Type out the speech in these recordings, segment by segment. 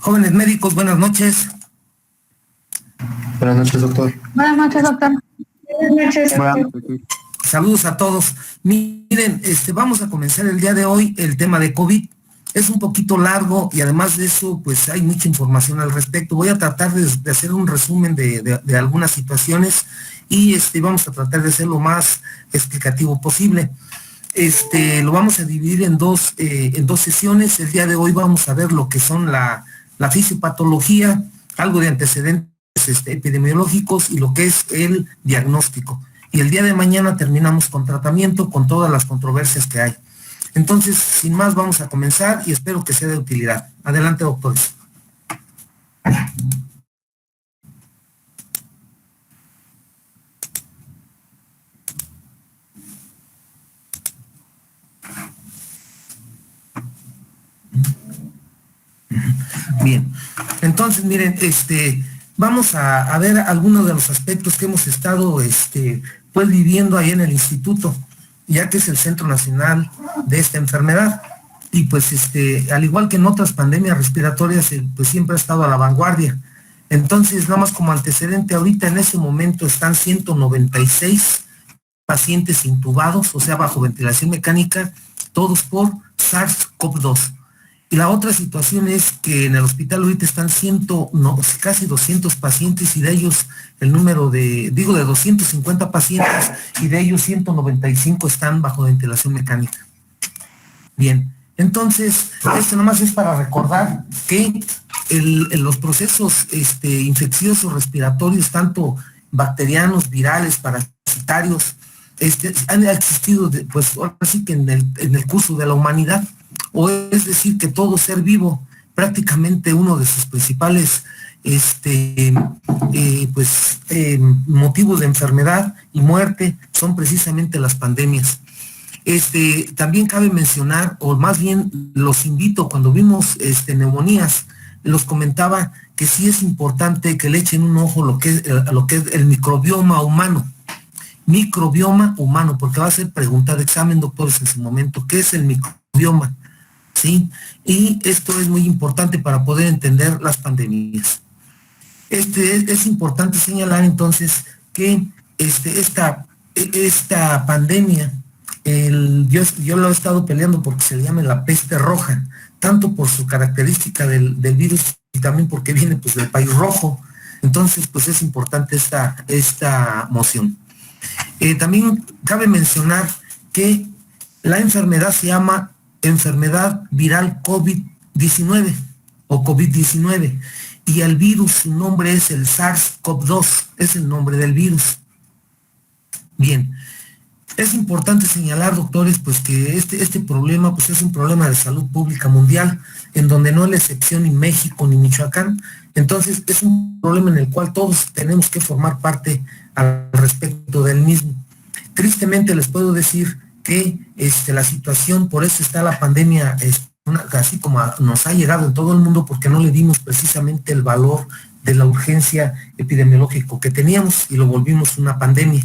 Jóvenes médicos, buenas noches. Buenas noches, doctor. Buenas noches, doctor. Buenas noches, doctor. Saludos a todos. Miren, vamos a comenzar el día de hoy el tema de COVID. Es un poquito largo y además de eso, pues hay mucha información al respecto. Voy a tratar de hacer un resumen de algunas situaciones y vamos a tratar de ser lo más explicativo posible. Lo vamos a dividir en dos sesiones. El día de hoy vamos a ver lo que son la fisiopatología, algo de antecedentes epidemiológicos y lo que es el diagnóstico. Y el día de mañana terminamos con tratamiento, con todas las controversias que hay. Entonces, sin más, vamos a comenzar y espero que sea de utilidad. Adelante, doctores. Bien, entonces miren, vamos a ver algunos de los aspectos que hemos estado pues viviendo ahí en el instituto, ya que es el centro nacional de esta enfermedad. Y pues al igual que en otras pandemias respiratorias, pues siempre ha estado a la vanguardia. Entonces, nada más como antecedente, ahorita en ese momento están 196 pacientes intubados, o sea, bajo ventilación mecánica, todos por SARS-CoV-2. Y la otra situación es que en el hospital ahorita están casi 200 pacientes y de ellos el número de 250 pacientes y de ellos 195 están bajo ventilación mecánica. Bien, entonces, esto nomás es para recordar que los procesos infecciosos respiratorios, tanto bacterianos, virales, parasitarios, han existido, pues ahora sí que en el curso de la humanidad. O es decir, que todo ser vivo, prácticamente uno de sus principales motivos de enfermedad y muerte son precisamente las pandemias. También cabe mencionar, o más bien los invito, cuando vimos neumonías, los comentaba que sí es importante que le echen un ojo a lo que es el microbioma humano. Microbioma humano, porque va a ser pregunta de examen, doctores, en su momento, ¿qué es el microbioma? ¿Sí? Y esto es muy importante para poder entender las pandemias. Es importante señalar entonces que esta pandemia, yo lo he estado peleando porque se le llama la peste roja, tanto por su característica del virus y también porque viene pues del país rojo. Entonces pues es importante esta moción. También cabe mencionar que la enfermedad se llama enfermedad viral COVID-19 o COVID-19 y el virus, su nombre es el SARS-CoV-2, es el nombre del virus. Bien, es importante señalar, doctores, pues que este problema pues es un problema de salud pública mundial, en donde no es la excepción ni México ni Michoacán. Entonces es un problema en el cual todos tenemos que formar parte al respecto del mismo. Tristemente les puedo decir que la situación, por eso está la pandemia, así como nos ha llegado en todo el mundo, porque no le dimos precisamente el valor de la urgencia epidemiológica que teníamos y lo volvimos una pandemia.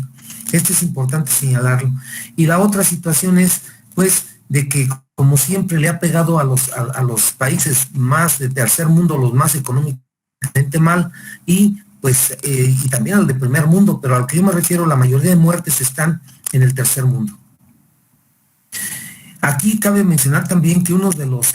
Esto es importante señalarlo. Y la otra situación es, pues, de que como siempre le ha pegado a los países más de tercer mundo, los más económicamente mal, y pues, y también al de primer mundo, pero al que yo me refiero, la mayoría de muertes están en el tercer mundo. Aquí cabe mencionar también que uno de los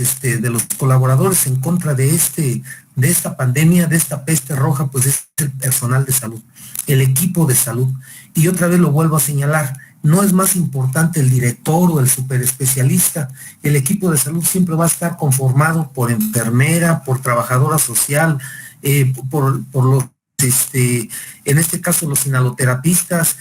colaboradores en contra de esta pandemia, de esta peste roja, pues es el personal de salud, el equipo de salud. Y otra vez lo vuelvo a señalar, no es más importante el director o el superespecialista. El equipo de salud siempre va a estar conformado por enfermera, por trabajadora social, por los, en este caso los inhaloterapistas,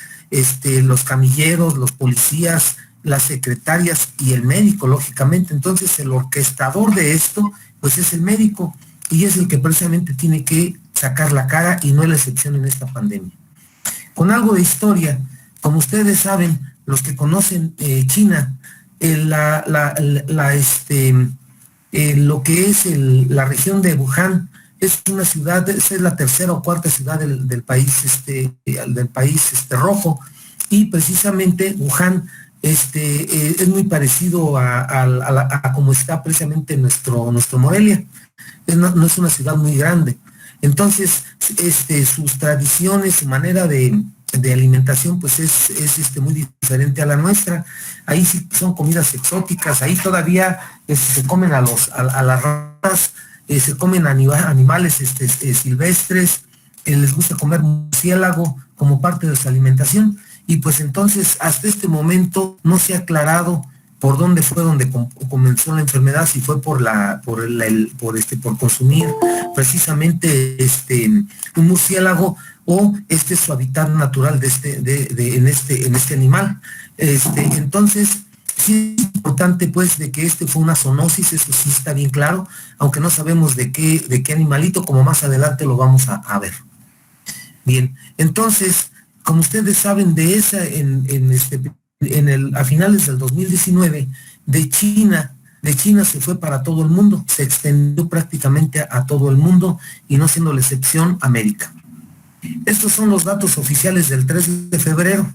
los camilleros, los policías, las secretarias y el médico, lógicamente. Entonces el orquestador de esto, pues es el médico y es el que precisamente tiene que sacar la cara y no es la excepción en esta pandemia. Con algo de historia, como ustedes saben, los que conocen China, lo que es la región de Wuhan, es una ciudad, es la tercera o cuarta ciudad del país rojo, y precisamente Wuhan es muy parecido a como está precisamente nuestro Morelia. no es una ciudad muy grande. Entonces, sus tradiciones, su manera de alimentación, pues es muy diferente a la nuestra. Ahí sí son comidas exóticas, ahí todavía se comen a las ratas, se comen animales silvestres, les gusta comer murciélago como parte de su alimentación, y pues entonces hasta este momento no se ha aclarado por dónde fue donde comenzó la enfermedad, si fue por consumir precisamente un murciélago, o es su hábitat natural en este animal. Entonces, sí es importante pues de que fue una zoonosis, eso sí está bien claro, aunque no sabemos de qué animalito, como más adelante lo vamos a ver. Bien, entonces, como ustedes saben, de esa, a finales del 2019, de China se fue para todo el mundo, se extendió prácticamente a todo el mundo, y no siendo la excepción, América. Estos son los datos oficiales del 3 de febrero.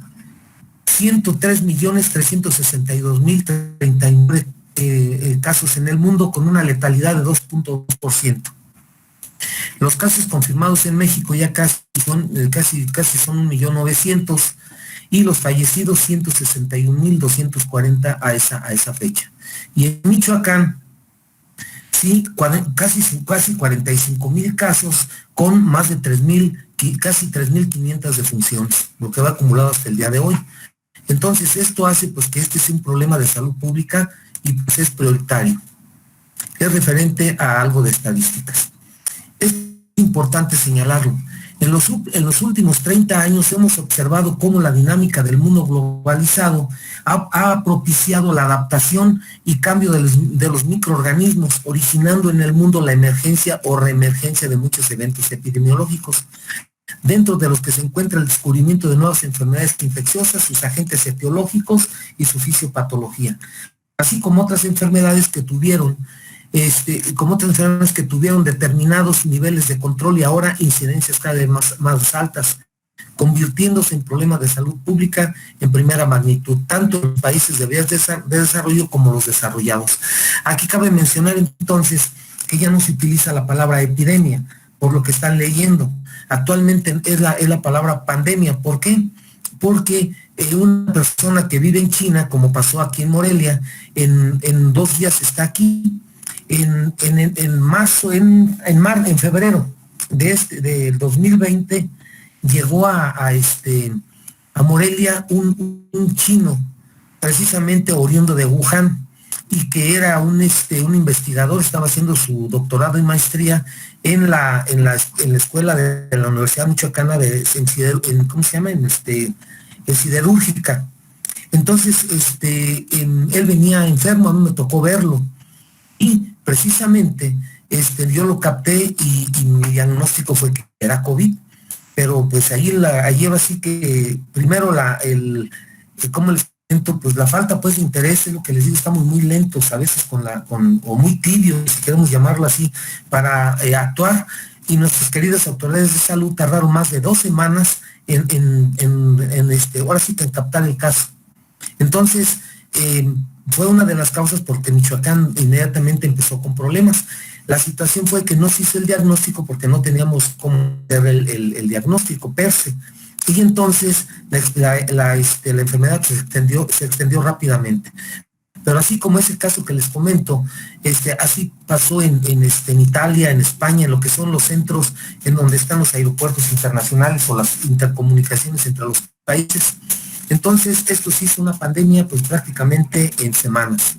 103.362.039 casos en el mundo, con una letalidad de 2.2%. Los casos confirmados en México ya casi son 1.900.000, y los fallecidos 161.240 a esa fecha. Y en Michoacán, sí, casi 45.000 casos, con más de casi 3.500 defunciones, lo que va acumulado hasta el día de hoy. Entonces, esto hace pues que sea un problema de salud pública, y pues es prioritario. Es referente a algo de estadísticas. Es importante señalarlo. En los últimos 30 años hemos observado cómo la dinámica del mundo globalizado ha propiciado la adaptación y cambio de los microorganismos, originando en el mundo la emergencia o reemergencia de muchos eventos epidemiológicos, dentro de los que se encuentra el descubrimiento de nuevas enfermedades infecciosas, sus agentes etiológicos y su fisiopatología, así como otras enfermedades que tuvieron determinados niveles de control y ahora incidencias cada vez más altas, convirtiéndose en problemas de salud pública en primera magnitud, tanto en países de vías de desarrollo como los desarrollados. Aquí cabe mencionar entonces que ya no se utiliza la palabra epidemia, por lo que están leyendo. Actualmente es la palabra pandemia. ¿Por qué? Porque una persona que vive en China, como pasó aquí en Morelia, en 2 días está aquí. En febrero del 2020 llegó a Morelia un chino, precisamente oriundo de Wuhan, y que era un investigador, estaba haciendo su doctorado y maestría en la escuela de la Universidad Michoacana ¿cómo se llama? En siderúrgica. Entonces, él venía enfermo, a mí me tocó verlo, y precisamente yo lo capté, y mi diagnóstico fue que era COVID, pero pues ahí así que primero ¿cómo les cuento? Pues la falta pues de interés, es lo que les digo, estamos muy lentos a veces o muy tibios, si queremos llamarlo así, para actuar, y nuestras queridas autoridades de salud tardaron más de 2 semanas ahora sí que en captar el caso. Entonces, fue una de las causas porque Michoacán inmediatamente empezó con problemas. La situación fue que no se hizo el diagnóstico porque no teníamos cómo hacer el diagnóstico per se. Y entonces la enfermedad se extendió rápidamente. Pero así como ese caso que les comento, así pasó en Italia, en España, en lo que son los centros en donde están los aeropuertos internacionales o las intercomunicaciones entre los países. Entonces, esto sí es una pandemia pues prácticamente en semanas.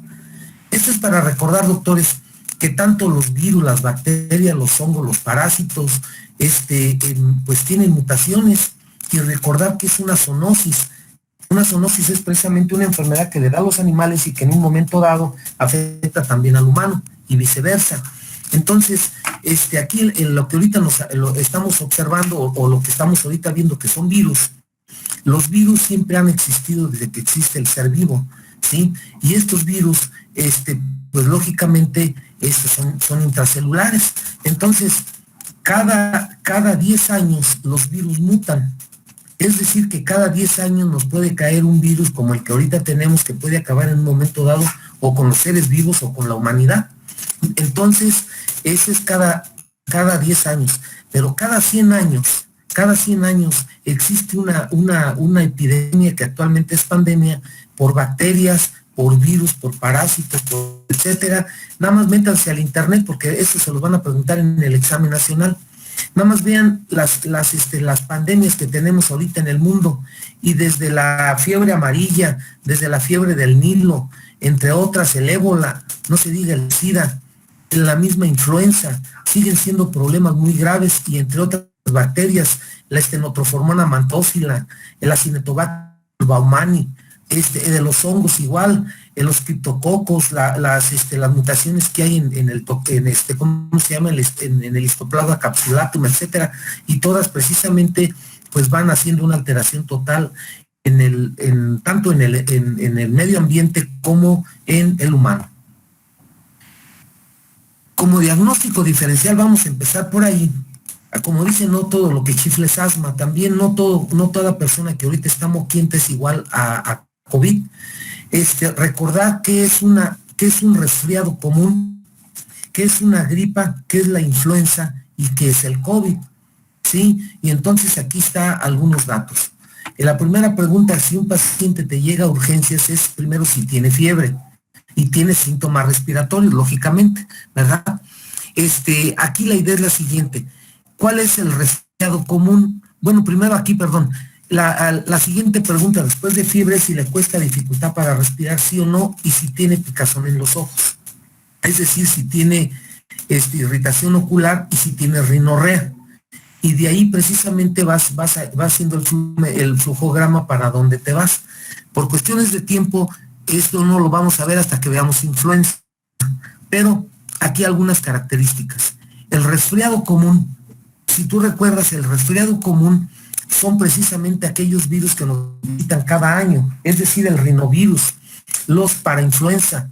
Esto es para recordar, doctores, que tanto los virus, las bacterias, los hongos, los parásitos, pues tienen mutaciones, y recordar que es una zoonosis. Una zoonosis es precisamente una enfermedad que le da a los animales y que en un momento dado afecta también al humano, y viceversa. Entonces, aquí lo que ahorita lo estamos observando, o lo que estamos ahorita viendo que son virus. Los virus siempre han existido desde que existe el ser vivo, ¿sí? Y estos virus, pues lógicamente, son intracelulares. Entonces, cada 10 años los virus mutan. Es decir, que cada 10 años nos puede caer un virus como el que ahorita tenemos, que puede acabar en un momento dado o con los seres vivos o con la humanidad. Entonces, ese es cada 10 años, pero cada 100 años existe una epidemia que actualmente es pandemia por bacterias, por virus, por parásitos, por etcétera. Nada más métanse al internet porque eso se los van a preguntar en el examen nacional. Nada más vean las pandemias que tenemos ahorita en el mundo, y desde la fiebre amarilla, desde la fiebre del Nilo, entre otras el ébola, no se diga el SIDA, la misma influenza, siguen siendo problemas muy graves, y entre otras bacterias, la Stenotrophormona mantófila, el Acinetobacter baumannii, de los hongos igual, los criptococos, las mutaciones que hay ¿cómo se llama? En el Histoplasma capsulatum, etcétera, y todas precisamente pues van haciendo una alteración total tanto en el medio ambiente como en el humano. Como diagnóstico diferencial vamos a empezar por ahí. Como dicen, no todo lo que chifle es asma, también no toda persona que ahorita está moquienta es igual a COVID. Recordar que es un resfriado común, que es una gripa, que es la influenza y que es el COVID, ¿sí? Y entonces aquí está algunos datos. La primera pregunta, si un paciente te llega a urgencias, es primero si tiene fiebre y tiene síntomas respiratorios, lógicamente, ¿verdad? Aquí la idea es la siguiente. ¿Cuál es el resfriado común? Bueno, primero aquí, perdón. La siguiente pregunta después de fiebre es si le cuesta dificultad para respirar, sí o no, y si tiene picazón en los ojos. Es decir, si tiene irritación ocular y si tiene rinorrea. Y de ahí precisamente vas haciendo el flujograma para dónde te vas. Por cuestiones de tiempo, esto no lo vamos a ver hasta que veamos influenza. Pero aquí algunas características. El resfriado común, si tú recuerdas, el resfriado común son precisamente aquellos virus que nos visitan cada año, es decir, el rinovirus, los parainfluenza,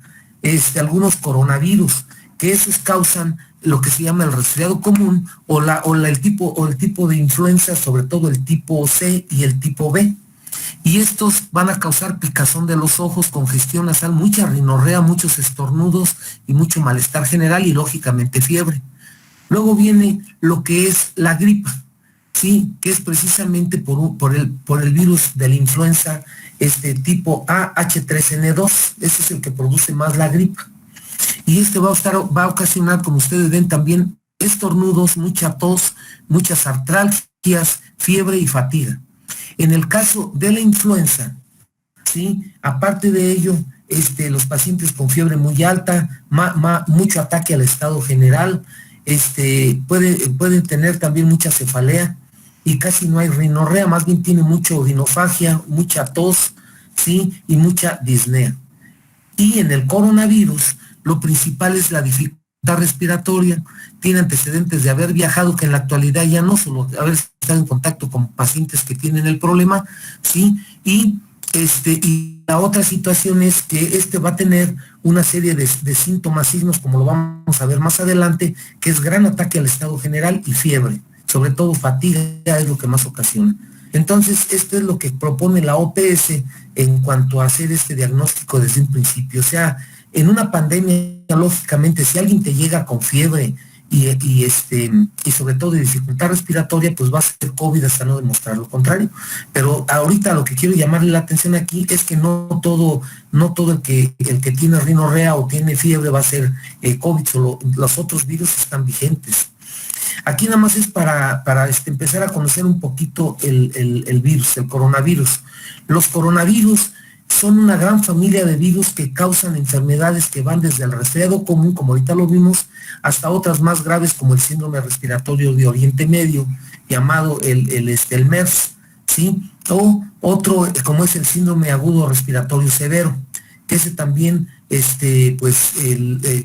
algunos coronavirus, que esos causan lo que se llama el resfriado común o el tipo de influenza, sobre todo el tipo C y el tipo B. Y estos van a causar picazón de los ojos, congestión nasal, mucha rinorrea, muchos estornudos y mucho malestar general y lógicamente fiebre. Luego viene lo que es la gripa, ¿sí? Que es precisamente por el virus de la influenza tipo AH3N2, ese es el que produce más la gripa. Y va a ocasionar, como ustedes ven, también estornudos, mucha tos, muchas artralgias, fiebre y fatiga. En el caso de la influenza, ¿sí? Aparte de ello, los pacientes con fiebre muy alta, mucho ataque al estado general, pueden tener también mucha cefalea y casi no hay rinorrea, más bien tiene mucha odinofagia, mucha tos, ¿sí? Y mucha disnea. Y en el coronavirus, lo principal es la dificultad respiratoria, tiene antecedentes de haber viajado, que en la actualidad ya no, solo haber estado en contacto con pacientes que tienen el problema, ¿sí? Y la otra situación es que va a tener una serie de síntomas, signos, como lo vamos a ver más adelante, que es gran ataque al estado general y fiebre, sobre todo fatiga es lo que más ocasiona. Entonces, esto es lo que propone la OPS en cuanto a hacer este diagnóstico desde un principio. O sea, en una pandemia, lógicamente, si alguien te llega con fiebre y sobre todo de dificultad respiratoria, pues va a ser COVID hasta no demostrar lo contrario. Pero ahorita lo que quiero llamarle la atención aquí es que no todo el que tiene rinorrea o tiene fiebre va a ser COVID, solo los otros virus están vigentes. Aquí nada más es para empezar a conocer un poquito el virus, el coronavirus. Los coronavirus son una gran familia de virus que causan enfermedades que van desde el resfriado común, como ahorita lo vimos, hasta otras más graves como el síndrome respiratorio de Oriente Medio, llamado el MERS, ¿sí? O otro como es el síndrome agudo respiratorio severo, que ese también,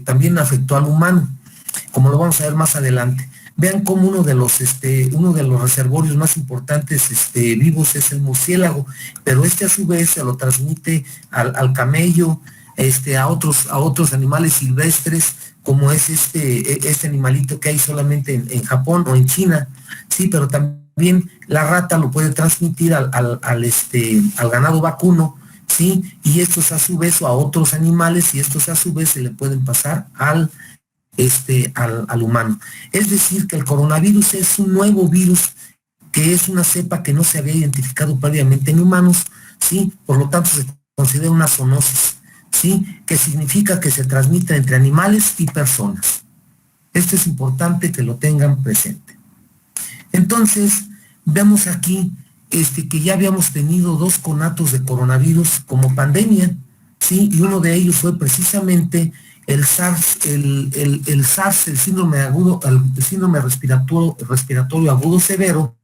también afectó al humano, como lo vamos a ver más adelante. Vean cómo uno de los reservorios más importantes vivos es el murciélago, pero a su vez se lo transmite al camello, a otros animales silvestres, como es este animalito que hay solamente en Japón o en China, sí, pero también la rata lo puede transmitir al ganado vacuno, sí, y estos a su vez o a otros animales, y estos a su vez se le pueden pasar al al humano. Es decir, que el coronavirus es un nuevo virus que es una cepa que no se había identificado previamente en humanos, ¿sí? Por lo tanto, se considera una zoonosis, ¿sí? Que significa que se transmite entre animales y personas. Esto es importante que lo tengan presente. Entonces, vemos aquí que ya habíamos tenido 2 conatos de coronavirus como pandemia, ¿sí? Y uno de ellos fue precisamente el SARS, el SARS, el síndrome agudo, el síndrome respiratorio agudo severo,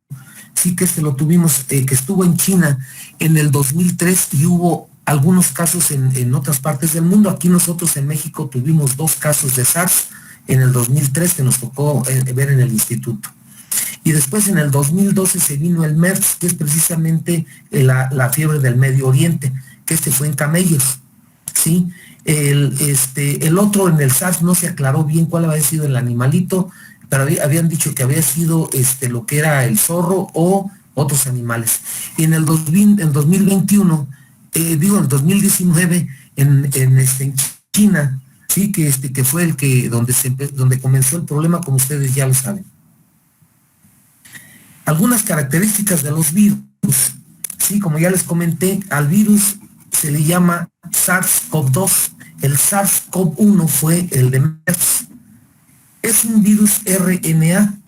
sí, que lo tuvimos, que estuvo en China en el 2003 y hubo algunos casos en otras partes del mundo. Aquí nosotros en México tuvimos 2 casos de SARS en el 2003 que nos tocó ver en el instituto. Y después en el 2012 se vino el MERS, que es precisamente la fiebre del Medio Oriente, que fue en camellos, ¿sí? El otro, en el SARS, no se aclaró bien cuál había sido el animalito, pero habían dicho que había sido lo que era el zorro o otros animales. Y en el 2021, en 2019, en China, sí, que fue donde comenzó el problema, como ustedes ya lo saben. Algunas características de los virus, sí, como ya les comenté, al virus se le llama SARS-CoV-2. El SARS-CoV-1 fue el de MERS. Es un virus RNA,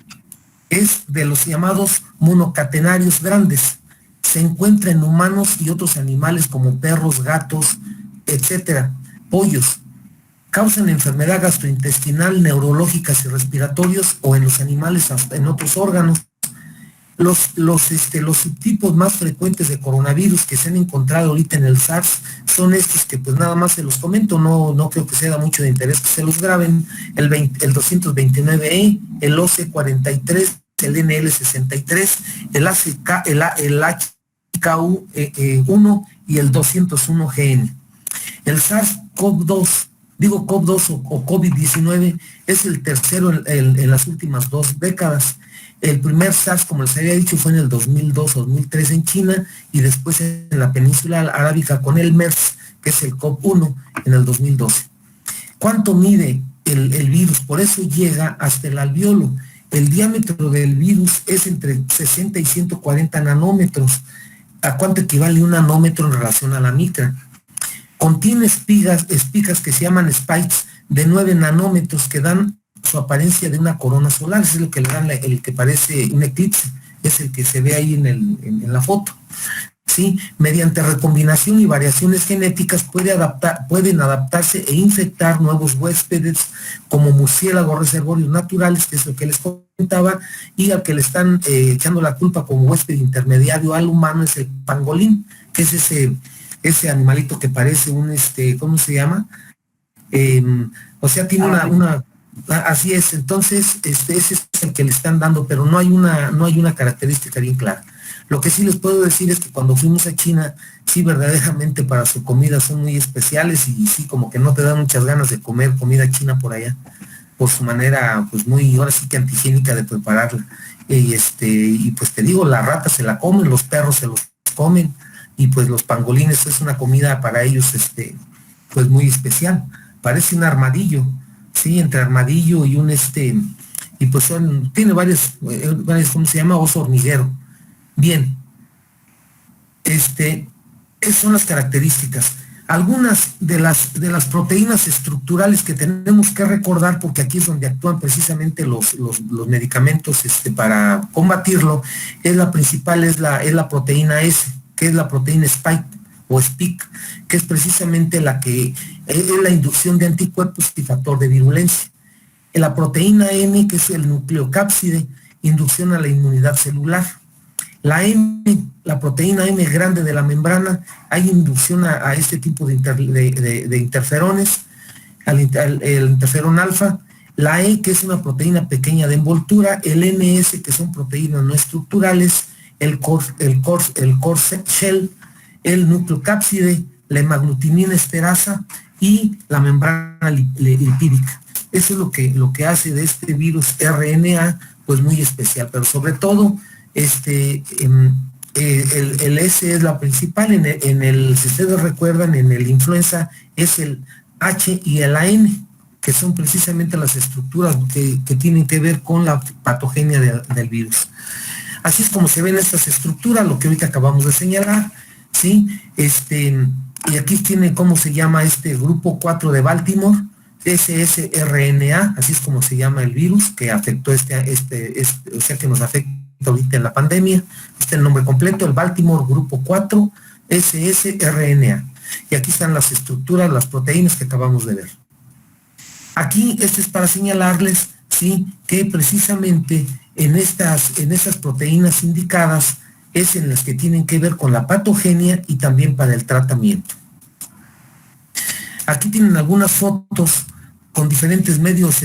es de los llamados monocatenarios grandes. Se encuentra en humanos y otros animales como perros, gatos, etcétera, pollos. Causan enfermedad gastrointestinal, neurológicas y respiratorios, o en los animales hasta en otros órganos. Los subtipos más frecuentes de coronavirus que se han encontrado ahorita en el SARS son estos que pues nada más se los comento, no creo que sea de mucho de interés que se los graben: el 229E, el OC43, el NL63, el HKU1 y el 201GN. El SARS-CoV-2, CoV-2 o COVID-19, es el tercero en las últimas 2 décadas. El primer SARS, como les había dicho, fue en el 2002-2003 en China, y después en la península arábica con el MERS, que es el CoV-1, en el 2012. ¿Cuánto mide el virus? Por eso llega hasta el alvéolo. El diámetro del virus es entre 60 y 140 nanómetros. ¿A cuánto equivale un nanómetro en relación a la micra? Contiene espigas que se llaman spikes de 9 nanómetros que dan su apariencia de una corona solar. Es lo que le dan el que parece un eclipse, es el que se ve ahí en la foto, ¿sí? Mediante recombinación y variaciones genéticas pueden adaptarse e infectar nuevos huéspedes como murciélagos reservorios naturales, que es lo que les comentaba, y al que le están echando la culpa como huésped intermediario al humano es el pangolín, que es ese animalito que parece un, ¿cómo se llama? O sea, tiene una así es. Entonces, ese es el que le están dando, pero no hay una característica bien clara. Lo que sí les puedo decir es que cuando fuimos a China, sí, verdaderamente para su comida son muy especiales, y sí, como que no te dan muchas ganas de comer comida china por allá, por su manera, pues muy, ahora sí que antihigiénica de prepararla. Y pues te digo, la rata se la comen, los perros se los comen, y pues los pangolines es una comida para ellos, pues muy especial. Parece un armadillo, sí, entre armadillo y un y pues tiene varias, ¿cómo se llama? Oso hormiguero. Bien, esas son las características. Algunas de las proteínas estructurales que tenemos que recordar, porque aquí es donde actúan precisamente los medicamentos para combatirlo, la principal es la proteína S, que es la proteína Spike o SPIC, que es precisamente la que es la inducción de anticuerpos y factor de virulencia. La proteína M, que es el nucleocápside, inducción a la inmunidad celular. La M, la proteína M grande de la membrana, hay inducción a este tipo de interferones, el interferón alfa. La E, que es una proteína pequeña de envoltura. El NS, que son proteínas no estructurales. El core shell, el nucleocápside, la hemaglutinina esterasa y la membrana lipídica. Eso es lo que hace de este virus RNA pues muy especial, pero sobre todo el S es la principal. Si ustedes recuerdan, en el influenza es el H y el AN, que son precisamente las estructuras que tienen que ver con la patogenia del virus. Así es como se ven estas estructuras, lo que ahorita acabamos de señalar, ¿sí? Y aquí tiene cómo se llama este grupo 4 de Baltimore, ssRNA, así es como se llama el virus que afectó o sea, que nos afecta ahorita en la pandemia. Este es el nombre completo, el Baltimore grupo 4, ssRNA. Y aquí están las estructuras, las proteínas que acabamos de ver. Aquí es para señalarles, ¿sí?, que precisamente en estas proteínas indicadas es en las que tienen que ver con la patogenia y también para el tratamiento. Aquí tienen algunas fotos con diferentes medios,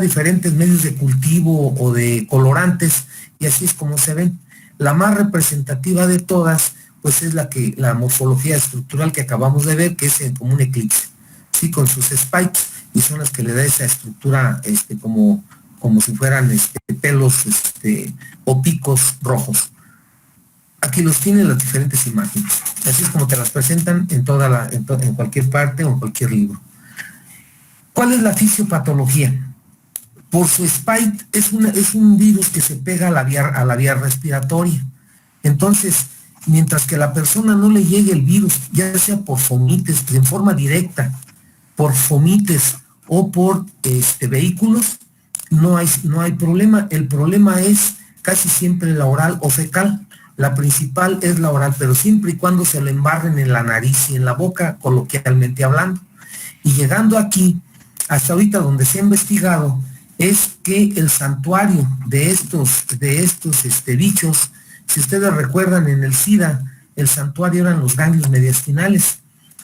diferentes medios de cultivo o de colorantes, y así es como se ven. La más representativa de todas, pues es la morfología estructural que acabamos de ver, que es como un eclipse, ¿sí?, con sus spikes, y son las que le da esa estructura como si fueran pelos o picos rojos. Aquí los tienen las diferentes imágenes. Así es como te las presentan en cualquier parte o en cualquier libro. ¿Cuál es la fisiopatología? Por su spike es un virus que se pega a la vía respiratoria. Entonces, mientras que a la persona no le llegue el virus, ya sea por fomites, en forma directa, por fomites o por vehículos, no hay problema. El problema es casi siempre la oral o fecal. La principal es la oral, pero siempre y cuando se le embarren en la nariz y en la boca, coloquialmente hablando. Y llegando aquí, hasta ahorita donde se ha investigado, es que el santuario de estos bichos, si ustedes recuerdan, en el SIDA, el santuario eran los ganglios mediastinales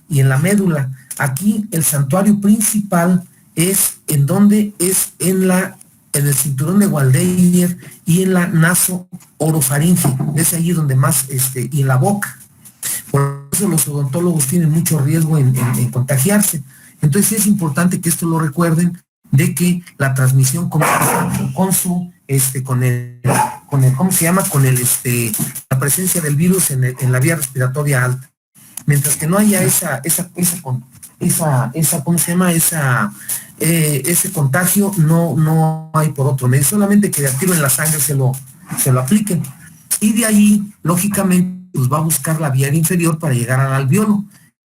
y en la médula. Aquí el santuario principal es en donde es en el cinturón de Waldeyer y en la naso-orofaringe, es allí donde más, y en la boca. Por eso los odontólogos tienen mucho riesgo en contagiarse. Entonces es importante que esto lo recuerden, de que la transmisión comienza con la presencia del virus en la vía respiratoria alta. Mientras que no haya ese contagio, no hay por otro medio, solamente que de activo en la sangre se lo apliquen. Y de ahí, lógicamente, pues va a buscar la vía inferior para llegar al alveolo,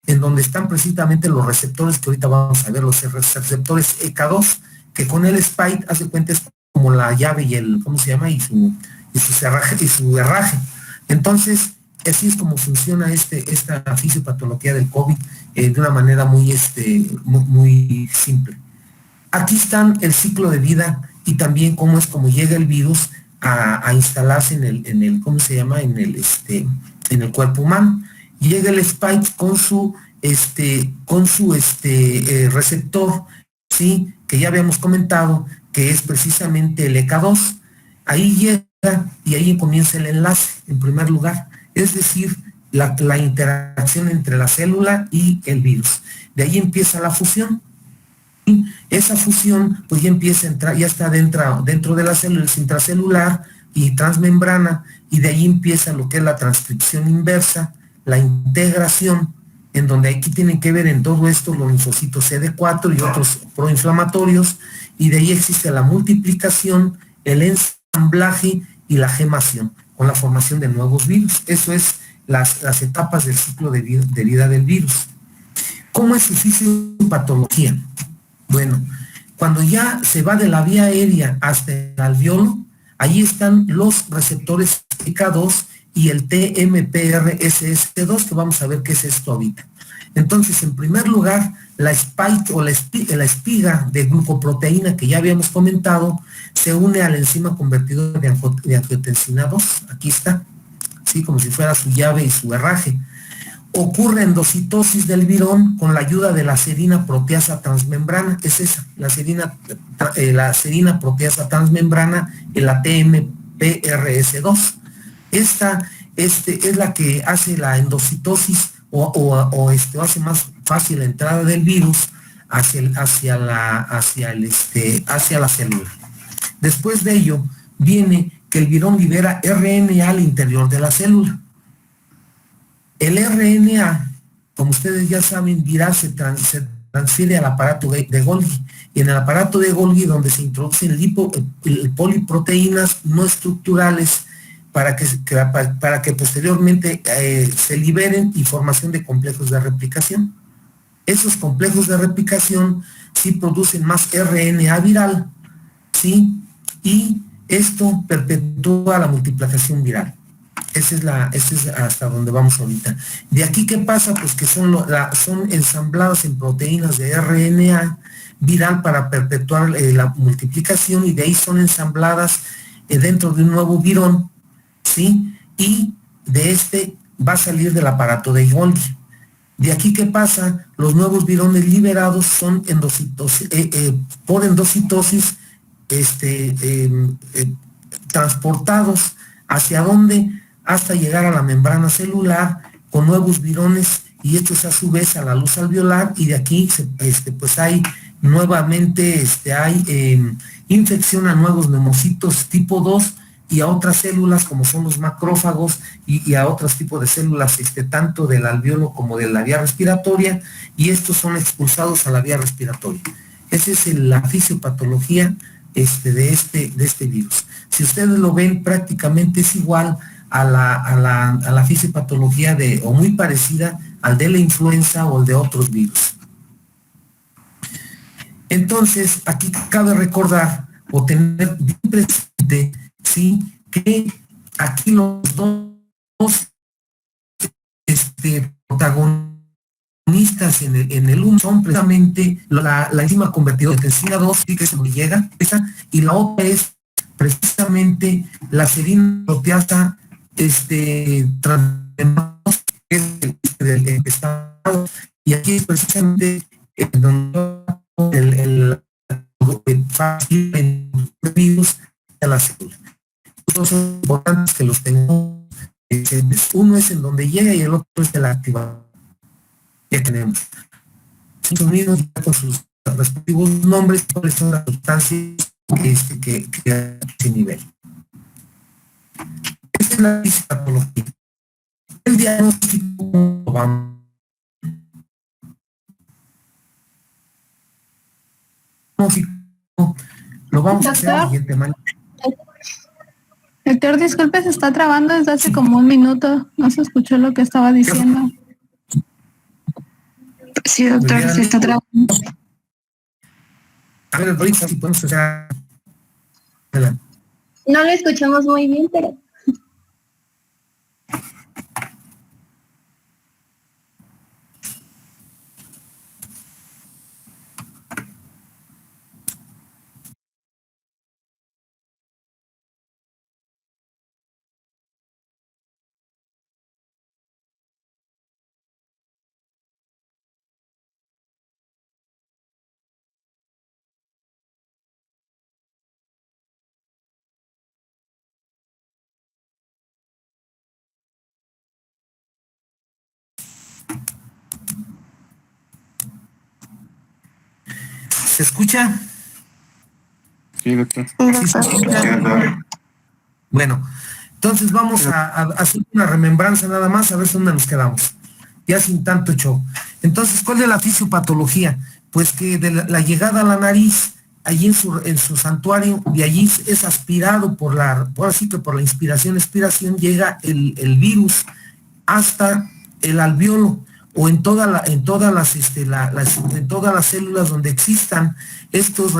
en donde están precisamente los receptores que ahorita vamos a ver, los receptores EK2, que con el spike hace cuenta es como la llave y y su herraje. Entonces, así es como funciona esta fisiopatología del COVID de una manera muy simple. Aquí están el ciclo de vida y también cómo llega el virus a instalarse en el cuerpo humano. Llega el spike con su receptor, ¿sí?, que ya habíamos comentado, que es precisamente el EK2. Ahí llega y ahí comienza el enlace, en primer lugar. Es decir, la interacción entre la célula y el virus. De ahí empieza la fusión. Esa fusión, pues ya empieza a entrar, ya está dentro de la célula, es intracelular y transmembrana, y de ahí empieza lo que es la transcripción inversa, la integración, en donde aquí tienen que ver en todo esto los linfocitos CD4 y otros proinflamatorios, y de ahí existe la multiplicación, el ensamblaje y la gemación, con la formación de nuevos virus. Eso es las etapas del ciclo de vida del virus. ¿Cómo es su fisiopatología? Bueno, cuando ya se va de la vía aérea hasta el alveolo, ahí están los receptores EK2 y el TMPRSS2, que vamos a ver qué es esto ahorita. Entonces, en primer lugar, la spike o la espiga de glucoproteína que ya habíamos comentado se une a la enzima convertidora de angiotensina 2, aquí está, ¿sí?, como si fuera su llave y su herraje. Ocurre endocitosis del virón con la ayuda de la serina proteasa transmembrana, es esa, la serina proteasa transmembrana en la TMPRS2. Esta es la que hace la endocitosis o hace más fácil la entrada del virus hacia la célula. Después de ello viene que el virón libera RNA al interior de la célula. El RNA, como ustedes ya saben, se transfiere al aparato de Golgi. Y en el aparato de Golgi, donde se introducen poliproteínas no estructurales para que posteriormente se liberen y formación de complejos de replicación. Esos complejos de replicación sí producen más RNA viral, ¿sí? Y esto perpetúa la multiplicación viral. Ese es hasta donde vamos ahorita. De aquí, ¿qué pasa? Pues que son ensambladas en proteínas de RNA viral para perpetuar la multiplicación, y de ahí son ensambladas dentro de un nuevo virón, ¿sí? Y de este va a salir del aparato de Golgi. De aquí, ¿qué pasa? Los nuevos virones liberados son por endocitosis transportados ¿hacia dónde? Hasta llegar a la membrana celular con nuevos virones, y estos a su vez a la luz alveolar, y de aquí pues hay nuevamente infección a nuevos neumocitos tipo 2 y a otras células como son los macrófagos y a otros tipos de células tanto del alveolo como de la vía respiratoria, y estos son expulsados a la vía respiratoria. Esa es la fisiopatología de este virus. Si ustedes lo ven, prácticamente es igual a la fisiopatología o muy parecida al de la influenza o el de otros virus. Entonces, aquí cabe recordar o tener bien presente, ¿sí?, que aquí los dos protagonistas en el uno son precisamente la enzima convertidora de angiotensina 2, que es donde llega esa, y la otra es precisamente la serina proteasa transmembrana, que es el estado, y aquí es precisamente donde el virus a la célula. Son importantes que los tengamos. Uno es en donde llega y el otro es el activador. Ya tenemos. Son unidos con sus respectivos nombres, cuáles son las sustancias que a ese nivel. Esta es la fisiopatología. El diagnóstico lo vamos a hacer de la siguiente manera. Doctor, disculpe, se está trabando desde hace como un minuto. No se escuchó lo que estaba diciendo. Sí, doctor, se está trabando. A ver, ahorita si podemos hacer. No lo escuchamos muy bien, pero... ¿Se escucha? Sí, doctor. ¿Sí se escucha? Bueno, entonces vamos a hacer una remembranza nada más, a ver dónde nos quedamos, ya sin tanto show. Entonces, ¿cuál es la fisiopatología? Pues que de la llegada a la nariz, allí en su santuario, de allí es aspirado por la inspiración-expiración, llega el virus hasta el alveolo, o en todas las células donde existan estos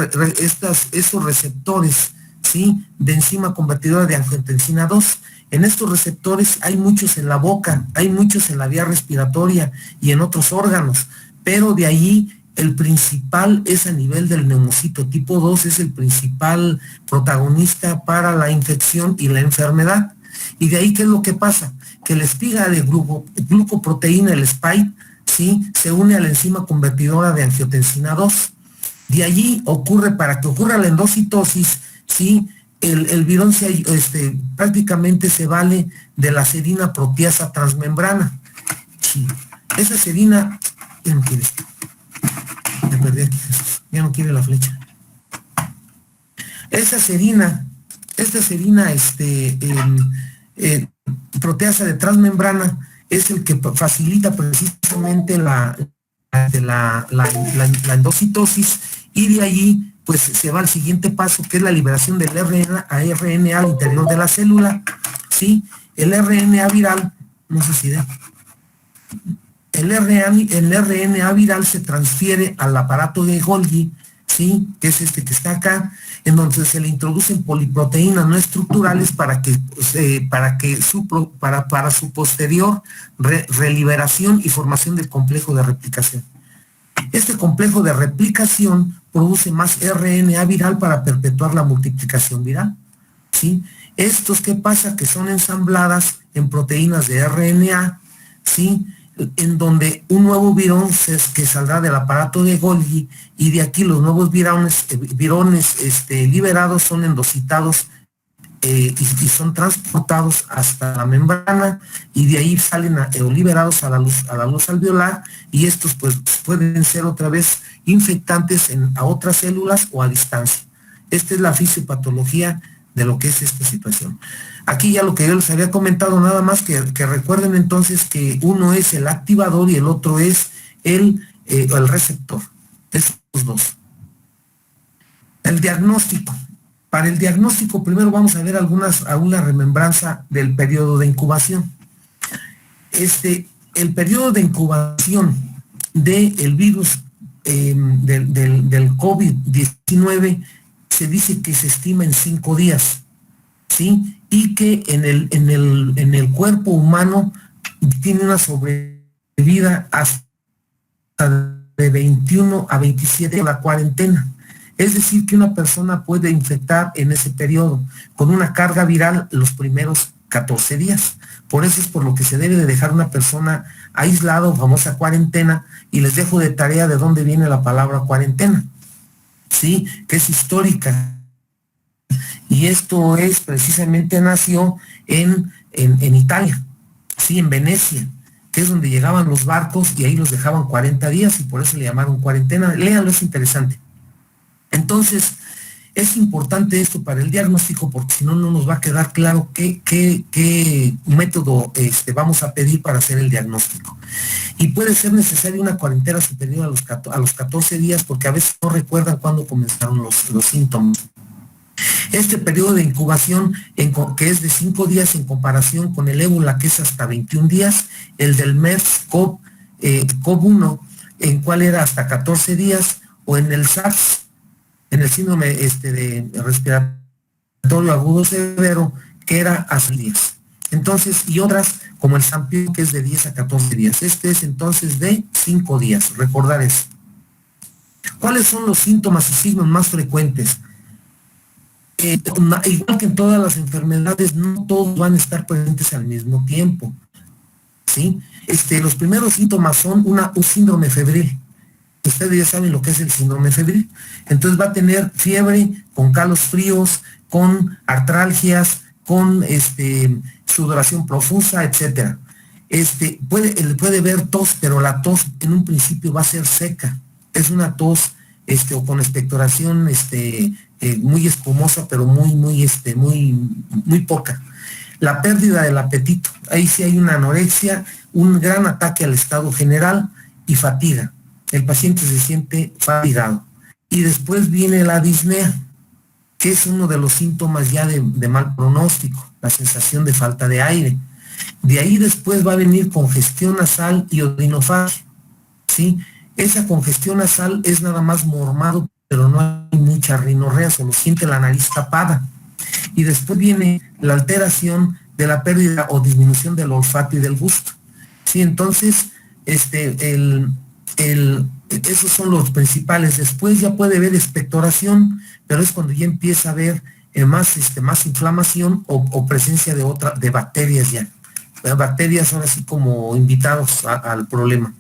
receptores, ¿sí?, de enzima convertidora de angiotensina 2. En estos receptores hay muchos en la boca, hay muchos en la vía respiratoria y en otros órganos, pero de ahí el principal es a nivel del neumocito tipo 2, es el principal protagonista para la infección y la enfermedad. Y de ahí, ¿qué es lo que pasa? Que la espiga de glucoproteína, el spike, ¿sí?, se une a la enzima convertidora de angiotensina 2. De allí ocurre, para que ocurra la endocitosis, ¿sí?, el virón prácticamente se vale de la serina proteasa transmembrana. Sí. Esa serina, ya no quiere, me perdí aquí, ya no quiere la flecha. Esta serina proteasa de transmembrana es el que facilita precisamente la la endocitosis, y de allí pues se va al siguiente paso, que es la liberación del RNA al interior de la célula, ¿sí? El RNA viral, no sé si el RNA viral se transfiere al aparato de Golgi, ¿sí? Que es este que está acá, en donde se le introducen poliproteínas no estructurales para su posterior reliberación y formación del complejo de replicación. Este complejo de replicación produce más RNA viral para perpetuar la multiplicación viral, ¿sí? Estos, ¿qué pasa? Que son ensambladas en proteínas de RNA, ¿sí? En donde un nuevo virón que saldrá del aparato de Golgi, y de aquí los nuevos virones liberados son endocitados y son transportados hasta la membrana, y de ahí salen liberados a la luz alveolar, y estos pues pueden ser otra vez infectantes a otras células o a distancia. Esta es la fisiopatología de lo que es esta situación. Aquí ya lo que yo les había comentado, nada más que recuerden entonces que uno es el activador y el otro es el receptor. Esos dos. El diagnóstico. Para el diagnóstico primero vamos a ver alguna remembranza del periodo de incubación. El periodo de incubación del virus del COVID-19 se dice que se estima en 5 días, ¿sí? Y que en el cuerpo humano tiene una sobrevida hasta de 21 a 27 la cuarentena. Es decir, que una persona puede infectar en ese periodo con una carga viral los primeros 14 días. Por eso es por lo que se debe de dejar una persona aislada, famosa cuarentena, y les dejo de tarea de dónde viene la palabra cuarentena, ¿sí? Que es histórica. Y esto es precisamente nació en Italia, ¿sí? En Venecia, que es donde llegaban los barcos y ahí los dejaban 40 días y por eso le llamaron cuarentena. Léanlo, es interesante. Entonces, es importante esto para el diagnóstico, porque si no, no nos va a quedar claro qué método vamos a pedir para hacer el diagnóstico. Y puede ser necesaria una cuarentena superior a los 14 días, porque a veces no recuerdan cuándo comenzaron los síntomas. Este periodo de incubación, que es de 5 días en comparación con el ébola, que es hasta 21 días, el del MERS-CoV-1, en cual era hasta 14 días, o en el SARS, en el síndrome de respiratorio agudo severo, que era hasta 10 días. Entonces, y otras como el sampio, que es de 10 a 14 días. Este es entonces de 5 días, recordar eso. ¿Cuáles son los síntomas y signos más frecuentes? Igual que en todas las enfermedades, no todos van a estar presentes al mismo tiempo, ¿sí? Los primeros síntomas son un síndrome febril. Ustedes ya saben lo que es el síndrome febril. Entonces va a tener fiebre, con calos fríos, con artralgias, con sudoración profusa, etcétera. Puede ver tos, pero la tos en un principio va a ser seca. Es una tos o con expectoración muy espumosa, pero muy poca. La pérdida del apetito. Ahí sí hay una anorexia, un gran ataque al estado general y fatiga. El paciente se siente fatigado. Y después viene la disnea, que es uno de los síntomas ya de mal pronóstico, la sensación de falta de aire. De ahí después va a venir congestión nasal y odinofagia, ¿sí? Esa congestión nasal es nada más mormado, pero no hay mucha rinorrea, solo siente la nariz tapada. Y después viene la alteración de la pérdida o disminución del olfato y del gusto, ¿sí? Entonces, esos son los principales. Después ya puede haber expectoración, pero es cuando ya empieza a haber más inflamación o presencia de bacterias ya. Bacterias son así como invitados al problema.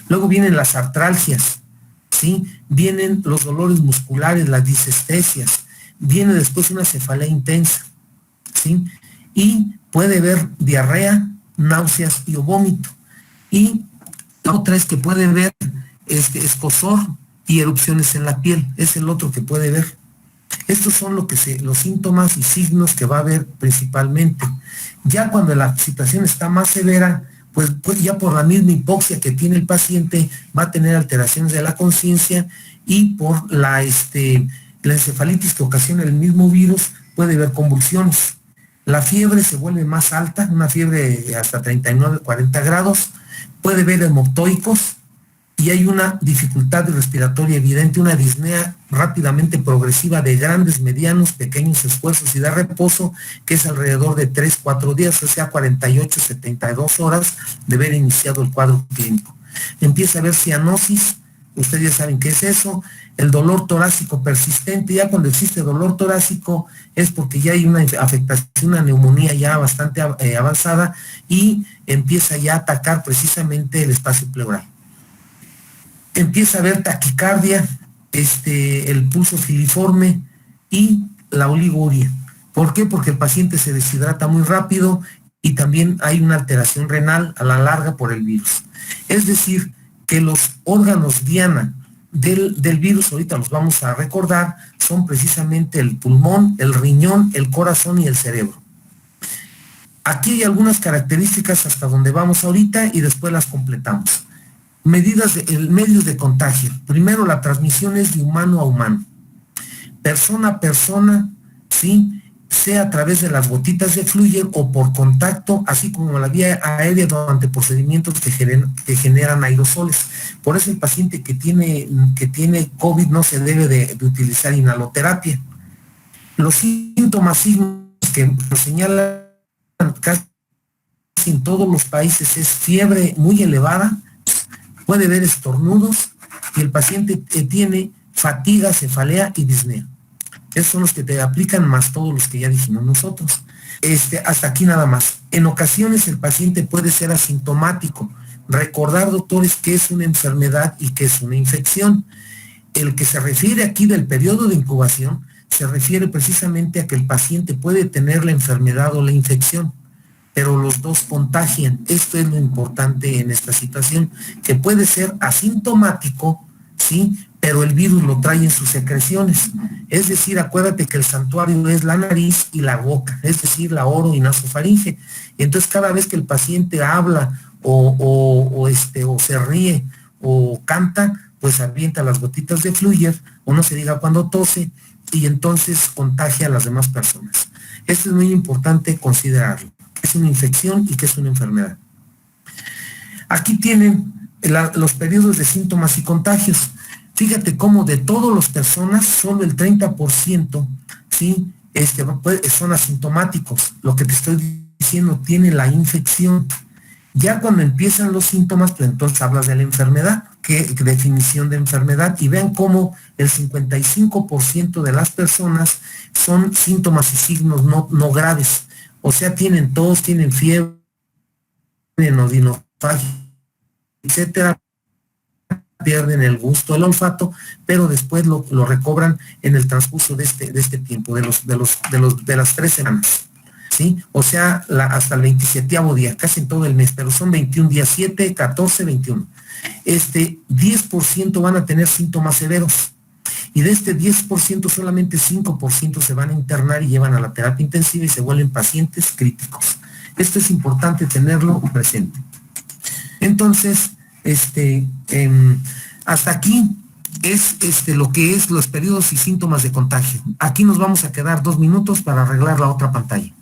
Luego vienen las artralgias, ¿sí? Vienen los dolores musculares, las disestesias. Viene después una cefalea intensa, ¿sí? Y puede haber diarrea, náuseas y o vómito. Y la otra es que puede haber escozor y erupciones en la piel. Es el otro que puede ver. Estos son los síntomas y signos que va a haber principalmente. Ya cuando la situación está más severa, pues ya por la misma hipoxia que tiene el paciente va a tener alteraciones de la conciencia y por la encefalitis que ocasiona el mismo virus puede haber convulsiones. La fiebre se vuelve más alta, una fiebre de hasta 39, 40 grados, puede haber hemoptoicos y hay una dificultad respiratoria evidente, una disnea rápidamente progresiva de grandes, medianos, pequeños esfuerzos y de reposo, que es alrededor de 3, 4 días, o sea, 48, 72 horas de haber iniciado el cuadro clínico. Empieza a haber cianosis, ustedes ya saben qué es eso, el dolor torácico persistente. Ya cuando existe dolor torácico es porque ya hay una afectación, una neumonía ya bastante avanzada y empieza ya a atacar precisamente el espacio pleural. Empieza a haber taquicardia, el pulso filiforme y la oliguria. ¿Por qué? Porque el paciente se deshidrata muy rápido y también hay una alteración renal a la larga por el virus. Es decir, que los órganos diana del virus, ahorita los vamos a recordar, son precisamente el pulmón, el riñón, el corazón y el cerebro. Aquí hay algunas características hasta donde vamos ahorita y después las completamos. Medios de contagio. Primero, la transmisión es de humano a humano. Persona a persona, ¿sí? Sea a través de las gotitas de Fluyer o por contacto, así como la vía aérea durante procedimientos que generan aerosoles. Por eso el paciente que tiene COVID no se debe de utilizar inhaloterapia. Los síntomas, signos que nos señalan casi en todos los países es fiebre muy elevada, puede haber estornudos y el paciente tiene fatiga, cefalea y disnea. Esos son los que te aplican más todos los que ya dijimos nosotros. Hasta aquí nada más. En ocasiones el paciente puede ser asintomático. Recordar, doctores, que es una enfermedad y que es una infección. El que se refiere aquí del periodo de incubación se refiere precisamente a que el paciente puede tener la enfermedad o la infección, pero los dos contagian. Esto es lo importante en esta situación, que puede ser asintomático, ¿sí? Pero el virus lo trae en sus secreciones. Es decir, acuérdate que el santuario es la nariz y la boca, es decir, la oro y nasofaringe. Entonces, cada vez que el paciente habla o se ríe o canta, pues avienta las gotitas de Fluyer, o no se diga cuando tose, y entonces contagia a las demás personas. Esto es muy importante considerarlo. Es una infección y que es una enfermedad. Aquí tienen los periodos de síntomas y contagios. Fíjate cómo de todas las personas, solo el 30%, ¿sí? Son asintomáticos. Lo que te estoy diciendo, tiene la infección. Ya cuando empiezan los síntomas, pues entonces hablas de la enfermedad. ¿Qué definición de enfermedad? Y vean cómo el 55% de las personas son síntomas y signos no graves. O sea, tienen tos, tienen fiebre, tienen odinofagia, etcétera, pierden el gusto, el olfato, pero después lo recobran en el transcurso de este tiempo, de las 3 semanas, ¿sí? O sea, hasta el 27º día, casi en todo el mes, pero son 21 días, 7, 14, 21. 10% van a tener síntomas severos. Y de este 10%, solamente 5% se van a internar y llevan a la terapia intensiva y se vuelven pacientes críticos. Esto es importante tenerlo presente. Entonces, hasta aquí es lo que es los periodos y síntomas de contagio. Aquí nos vamos a quedar 2 minutos para arreglar la otra pantalla.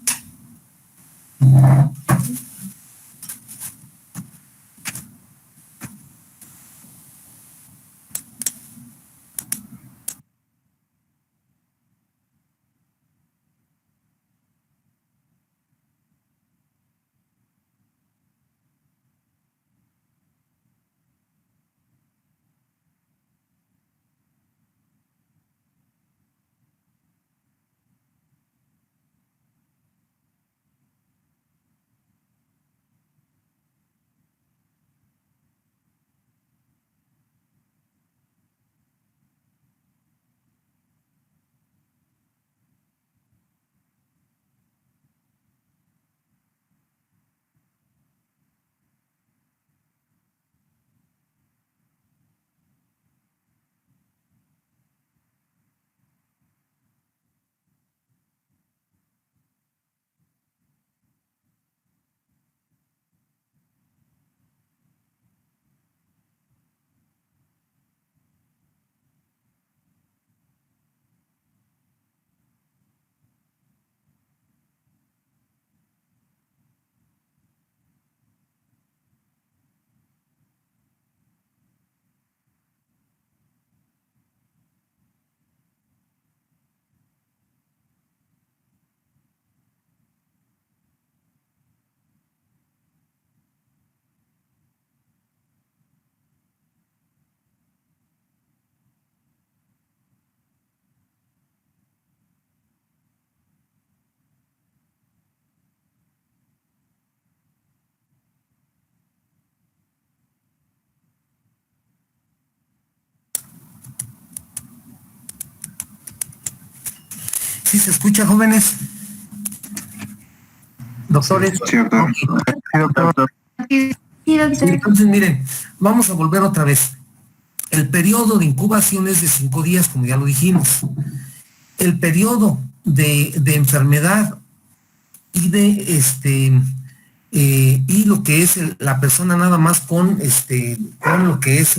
¿Sí se escucha, jóvenes? Doctores. Sí, doctor. Sí, doctor. Sí, doctor. Entonces, miren, vamos a volver otra vez. El periodo de incubación es de 5 días, como ya lo dijimos. El periodo de enfermedad y y lo que es la persona nada más con lo que es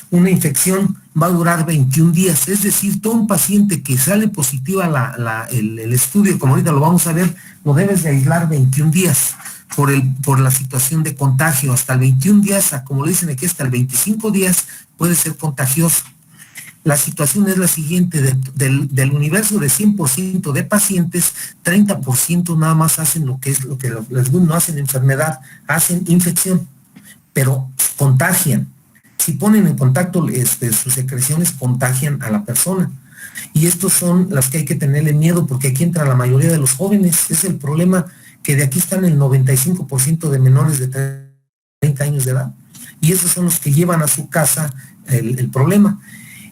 una infección va a durar 21 días. Es decir, todo un paciente que sale positiva el estudio, como ahorita lo vamos a ver, lo debes de aislar 21 días por la situación de contagio. Hasta el 21 días, como le dicen aquí, hasta el 25 días puede ser contagioso. La situación es la siguiente: del universo de 100% de pacientes, 30% nada más hacen lo que no hacen enfermedad, hacen infección, pero contagian. Si ponen en contacto sus secreciones, contagian a la persona. Y estos son las que hay que tenerle miedo, porque aquí entra la mayoría de los jóvenes. Es el problema, que de aquí están el 95% de menores de 30 años de edad. Y esos son los que llevan a su casa el problema.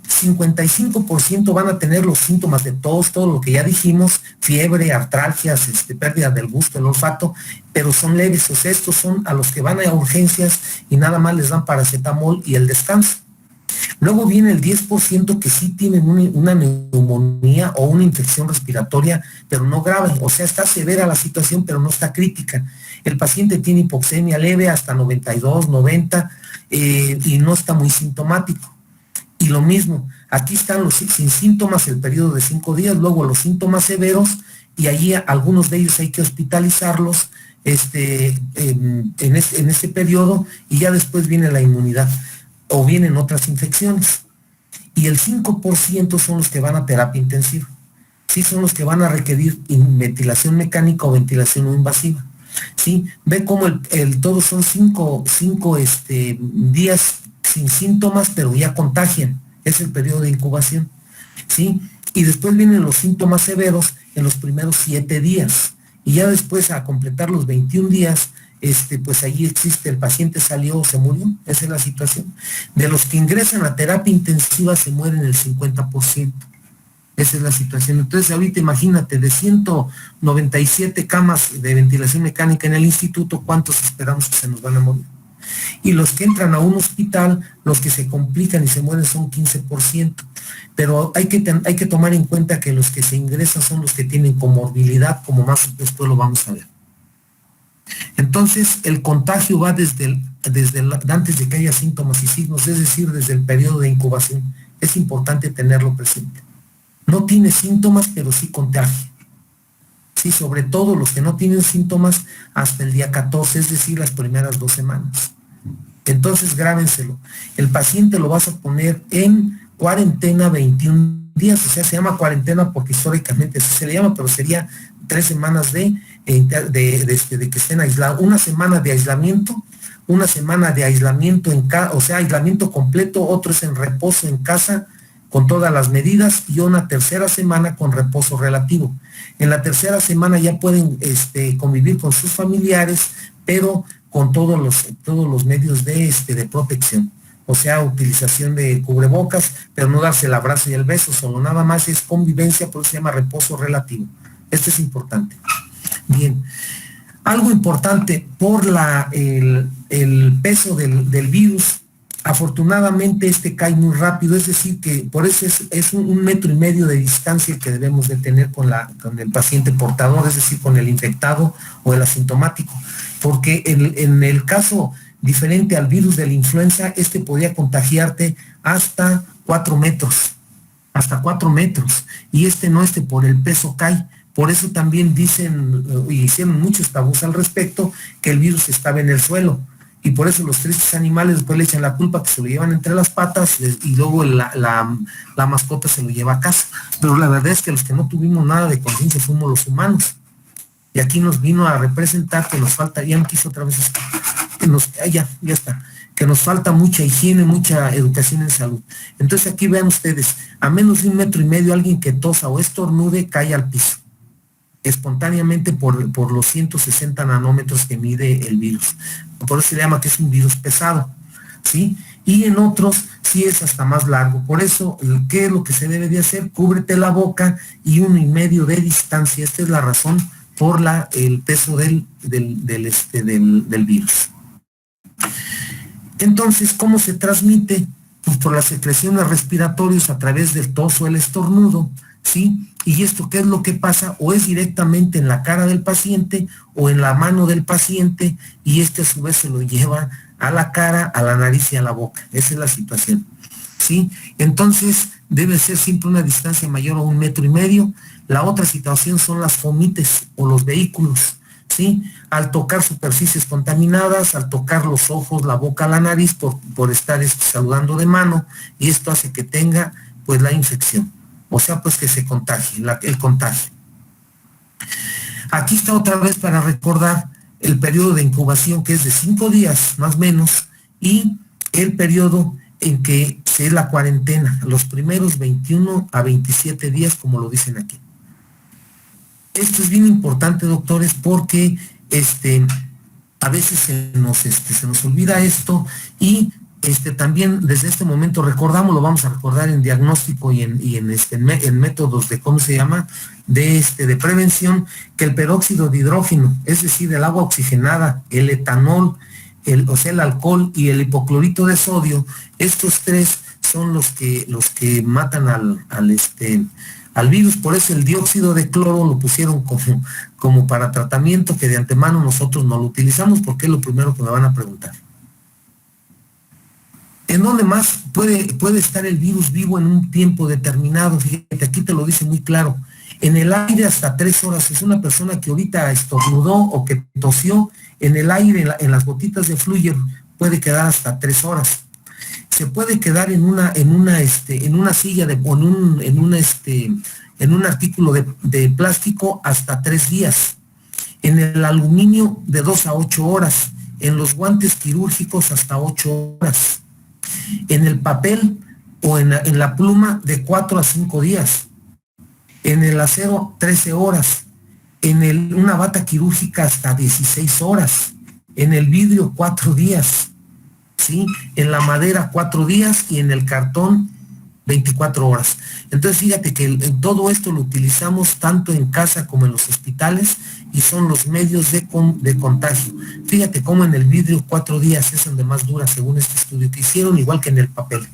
55% van a tener los síntomas de tos, todo lo que ya dijimos, fiebre, artralgias, pérdida del gusto, el olfato, pero son leves. O sea, estos son a los que van a urgencias y nada más les dan paracetamol y el descanso. Luego viene el 10% que sí tienen una neumonía o una infección respiratoria, pero no grave. O sea, está severa la situación, pero no está crítica. El paciente tiene hipoxemia leve hasta 92, 90 y no está muy sintomático. Y lo mismo, aquí están los sin síntomas el periodo de 5 días, luego los síntomas severos, y allí algunos de ellos hay que hospitalizarlos en ese periodo, y ya después viene la inmunidad, o vienen otras infecciones. Y el 5% son los que van a terapia intensiva. Sí, son los que van a requerir ventilación mecánica o ventilación no invasiva. ¿Sí? Ve cómo todos son 5 días sin síntomas, pero ya contagian. Es el periodo de incubación, ¿sí? Y después vienen los síntomas severos en los primeros 7 días. Y ya después, a completar los 21 días, pues allí existe, el paciente salió o se murió. Esa es la situación. De los que ingresan a terapia intensiva se mueren el 50%. Esa es la situación. Entonces, ahorita imagínate, de 197 camas de ventilación mecánica en el instituto, ¿cuántos esperamos que se nos van a morir? Y los que entran a un hospital, los que se complican y se mueren son 15%. Pero hay que tomar en cuenta que los que se ingresan son los que tienen comorbilidad, como más después lo vamos a ver. Entonces, el contagio va desde antes de que haya síntomas y signos, es decir, desde el periodo de incubación. Es importante tenerlo presente. No tiene síntomas, pero sí contagia. Sí, sobre todo los que no tienen síntomas hasta el día 14, es decir, las primeras 2 semanas. Entonces, grábenselo. El paciente lo vas a poner en cuarentena 21 días, o sea, se llama cuarentena porque históricamente así se le llama, pero sería 3 semanas de que estén aislados. Una semana de aislamiento, una semana de aislamiento en casa, o sea, aislamiento completo, otro es en reposo en casa con todas las medidas, y una tercera semana con reposo relativo. En la tercera semana ya pueden convivir con sus familiares, pero con todos los medios de protección. O sea, utilización de cubrebocas, pero no darse el abrazo y el beso, solo nada más es convivencia, por eso se llama reposo relativo. Esto es importante. Bien, algo importante por el peso del virus. Afortunadamente cae muy rápido, es decir, que por eso es 1,5 metros de distancia que debemos de tener con el paciente portador, es decir, con el infectado o el asintomático, porque en el caso diferente al virus de la influenza, podría contagiarte hasta 4 metros, y no, por el peso cae. Por eso también dicen, y hicieron muchos tabús al respecto, que el virus estaba en el suelo. Y por eso los tristes animales después le echan la culpa, que se lo llevan entre las patas y luego la mascota se lo lleva a casa. Pero la verdad es que los que no tuvimos nada de conciencia fuimos los humanos. Y aquí nos vino a representar que nos falta, ya no quiso otra vez esto, ya está, que nos falta mucha higiene, mucha educación en salud. Entonces aquí vean ustedes, a menos de 1,5 metros, alguien que tosa o estornude cae al piso espontáneamente por los 160 nanómetros que mide el virus. Por eso se llama que es un virus pesado, ¿sí? y en otros sí es hasta más largo. Por eso, ¿qué es lo que se debe de hacer? Cúbrete la boca y 1,5 metros de distancia. Esta es la razón por el peso del virus. Entonces, ¿cómo se transmite? Pues por las secreciones respiratorias a través del tos o el estornudo, ¿sí? Y esto, ¿qué es lo que pasa? O es directamente en la cara del paciente o en la mano del paciente, y a su vez se lo lleva a la cara, a la nariz y a la boca. Esa es la situación, ¿sí? Entonces, debe ser siempre una distancia mayor a 1,5 metros. La otra situación son las fomites o los vehículos, ¿sí? Al tocar superficies contaminadas, al tocar los ojos, la boca, la nariz, por estar saludando de mano, y esto hace que tenga pues la infección, o sea pues que se contagie, el contagio. Aquí está otra vez para recordar el periodo de incubación, que es de 5 días más o menos, y el periodo en que se es la cuarentena, los primeros 21 a 27 días, como lo dicen aquí. Esto es bien importante, doctores, porque a veces se nos olvida esto, y también desde este momento recordamos, lo vamos a recordar en diagnóstico y en métodos de, ¿cómo se llama?, de prevención, que el peróxido de hidrógeno, es decir, el agua oxigenada, el etanol, el alcohol y el hipoclorito de sodio, estos tres son los que matan al virus. Por eso el dióxido de cloro lo pusieron como para tratamiento, que de antemano nosotros no lo utilizamos, porque es lo primero que me van a preguntar. ¿En dónde más puede estar el virus vivo en un tiempo determinado? Fíjate, aquí te lo dice muy claro. En el aire hasta 3 horas. Es una persona que ahorita estornudó o que tosió, en el aire, en las gotitas de Fluyer, puede quedar hasta 3 horas. Se puede quedar en una silla en un artículo de plástico hasta 3 días. En el aluminio de 2 a 8 horas. En los guantes quirúrgicos hasta 8 horas. En el papel o en la pluma de 4 a 5 días. En el acero 13 horas. En una bata quirúrgica hasta 16 horas. En el vidrio 4 días. ¿Sí? En la madera 4 días y en el cartón 24 horas. Entonces fíjate que todo esto lo utilizamos tanto en casa como en los hospitales, y son los medios de contagio. Fíjate cómo en el vidrio 4 días es donde más dura, según este estudio que hicieron, igual que en el papel.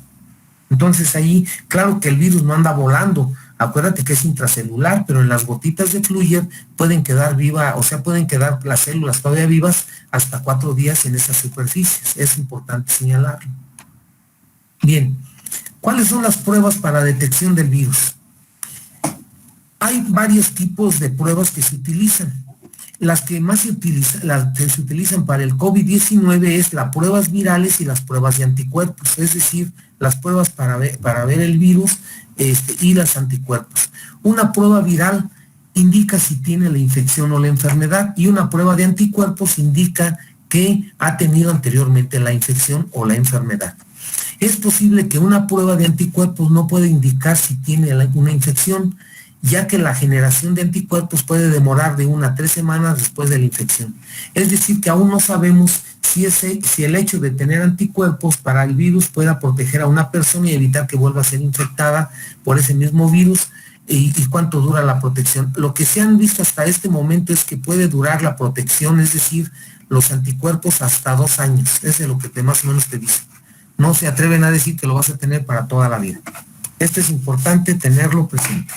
Entonces ahí, claro que el virus no anda volando, acuérdate que es intracelular, pero en las gotitas de Fluyer pueden quedar pueden quedar las células todavía vivas hasta 4 días en esas superficies. Es importante señalarlo. Bien, ¿cuáles son las pruebas para detección del virus? Hay varios tipos de pruebas que se utilizan. Las que más se utilizan para el COVID-19 es las pruebas virales y las pruebas de anticuerpos, es decir, las pruebas para ver el virus y los anticuerpos. Una prueba viral indica si tiene la infección o la enfermedad, y una prueba de anticuerpos indica que ha tenido anteriormente la infección o la enfermedad. Es posible que una prueba de anticuerpos no pueda indicar si tiene una infección, ya que la generación de anticuerpos puede demorar de 1 a 3 semanas después de la infección. Es decir, que aún no sabemos si el hecho de tener anticuerpos para el virus pueda proteger a una persona y evitar que vuelva a ser infectada por ese mismo virus, y cuánto dura la protección. Lo que se han visto hasta este momento es que puede durar la protección, es decir, los anticuerpos hasta 2 años. Es de lo que más o menos te dice. No se atreven a decir que lo vas a tener para toda la vida. Esto es importante tenerlo presente.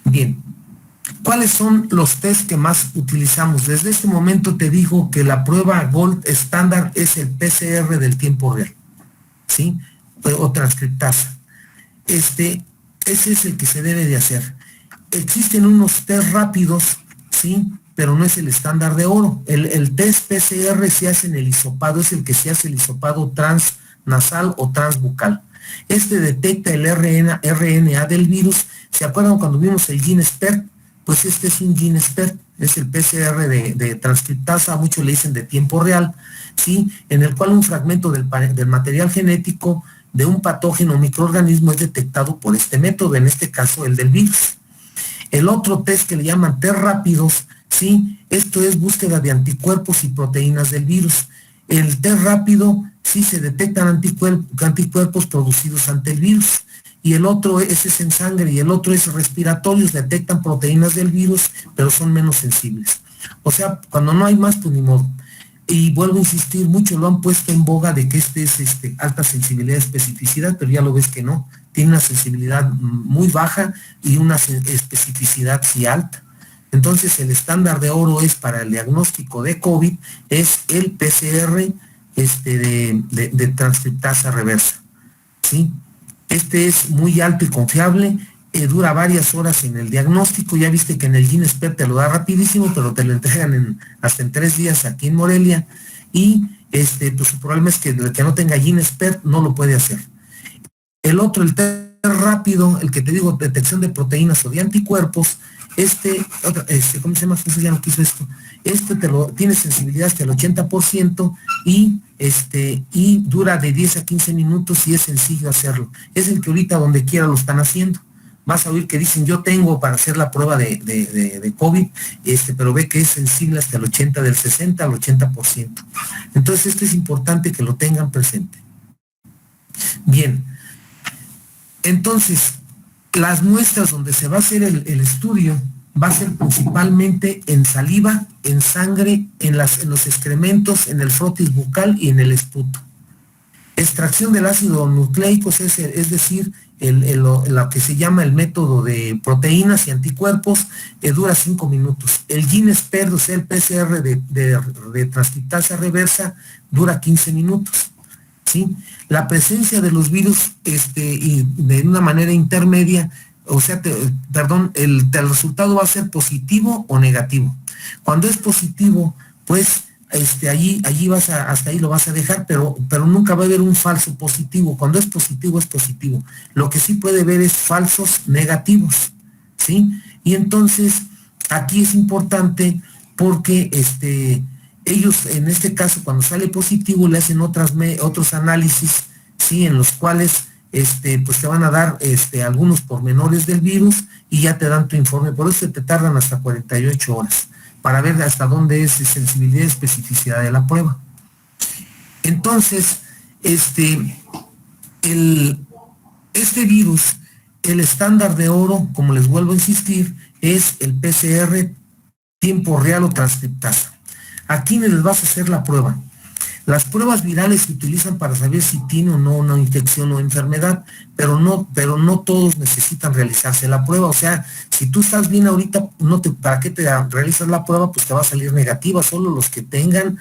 Bien, ¿cuáles son los test que más utilizamos? Desde este momento te digo que la prueba Gold estándar es el PCR del tiempo real, ¿sí? O transcriptasa. Ese es el que se debe de hacer. Existen unos test rápidos, ¿sí?, pero no es el estándar de oro. El test PCR se hace en el hisopado, es el que se hace el hisopado transnasal o transbucal. Este detecta el RNA del virus. ¿Se acuerdan cuando vimos el GeneSpert? Pues este es un GeneSpert, es el PCR de transcriptasa, muchos le dicen de tiempo real, ¿sí?, en el cual un fragmento del material genético de un patógeno o microorganismo es detectado por este método, en este caso el del virus. El otro test que le llaman test rápidos, ¿sí?, esto es búsqueda de anticuerpos y proteínas del virus. El test rápido sí se detectan anticuerpos producidos ante el virus, y el otro, ese es en sangre, y el otro es respiratorios, detectan proteínas del virus, pero son menos sensibles. O sea, cuando no hay más, pues ni modo. Y vuelvo a insistir, muchos lo han puesto en boga de que este es alta sensibilidad y especificidad, pero ya lo ves que no. Tiene una sensibilidad muy baja y una especificidad sí alta. Entonces, el estándar de oro es para el diagnóstico de COVID, es el PCR de transcriptasa reversa, ¿sí? Este es muy alto y confiable, dura varias horas en el diagnóstico. Ya viste que en el GeneSpert te lo da rapidísimo, pero te lo entregan hasta en 3 días aquí en Morelia, y pues el problema es que el que no tenga GeneSpert no lo puede hacer. El otro, el test rápido, el que te digo, detección de proteínas o de anticuerpos, ¿cómo se llama? Ya no quiso esto. Tiene sensibilidad hasta el 80% y dura de 10 a 15 minutos y es sencillo hacerlo. Es el que ahorita donde quiera lo están haciendo. Vas a oír que dicen, yo tengo para hacer la prueba de COVID, pero ve que es sensible hasta el 80, del 60 al 80%. Entonces, esto es importante que lo tengan presente. Bien. Entonces, las muestras donde se va a hacer el estudio va a ser principalmente en saliva, en sangre, en los excrementos, en el frotis bucal y en el esputo. Extracción del ácido nucleico, es decir, lo que se llama el método de proteínas y anticuerpos, dura 5 minutos. El GeneSpert, o sea, el PCR de transcriptasa reversa, dura 15 minutos. ¿Sí? La presencia de los virus y de una manera intermedia, o sea, el resultado va a ser positivo o negativo. Cuando es positivo, pues allí hasta ahí lo vas a dejar, pero nunca va a haber un falso positivo. Cuando es positivo, es positivo. Lo que sí puede haber es falsos negativos, ¿sí? Y entonces, aquí es importante porque ellos, en este caso, cuando sale positivo, le hacen otros análisis, ¿sí? En los cuales pues te van a dar algunos pormenores del virus y ya te dan tu informe. Por eso te tardan hasta 48 horas para ver hasta dónde es sensibilidad y especificidad de la prueba. Entonces, este virus, el estándar de oro, como les vuelvo a insistir, es el PCR tiempo real o transcriptasa. ¿A quiénes les vas a hacer la prueba? Las pruebas virales se utilizan para saber si tiene o no una infección o enfermedad, pero no todos necesitan realizarse la prueba. O sea, si tú estás bien ahorita, ¿para qué te realizas la prueba? Pues te va a salir negativa. Solo los que tengan,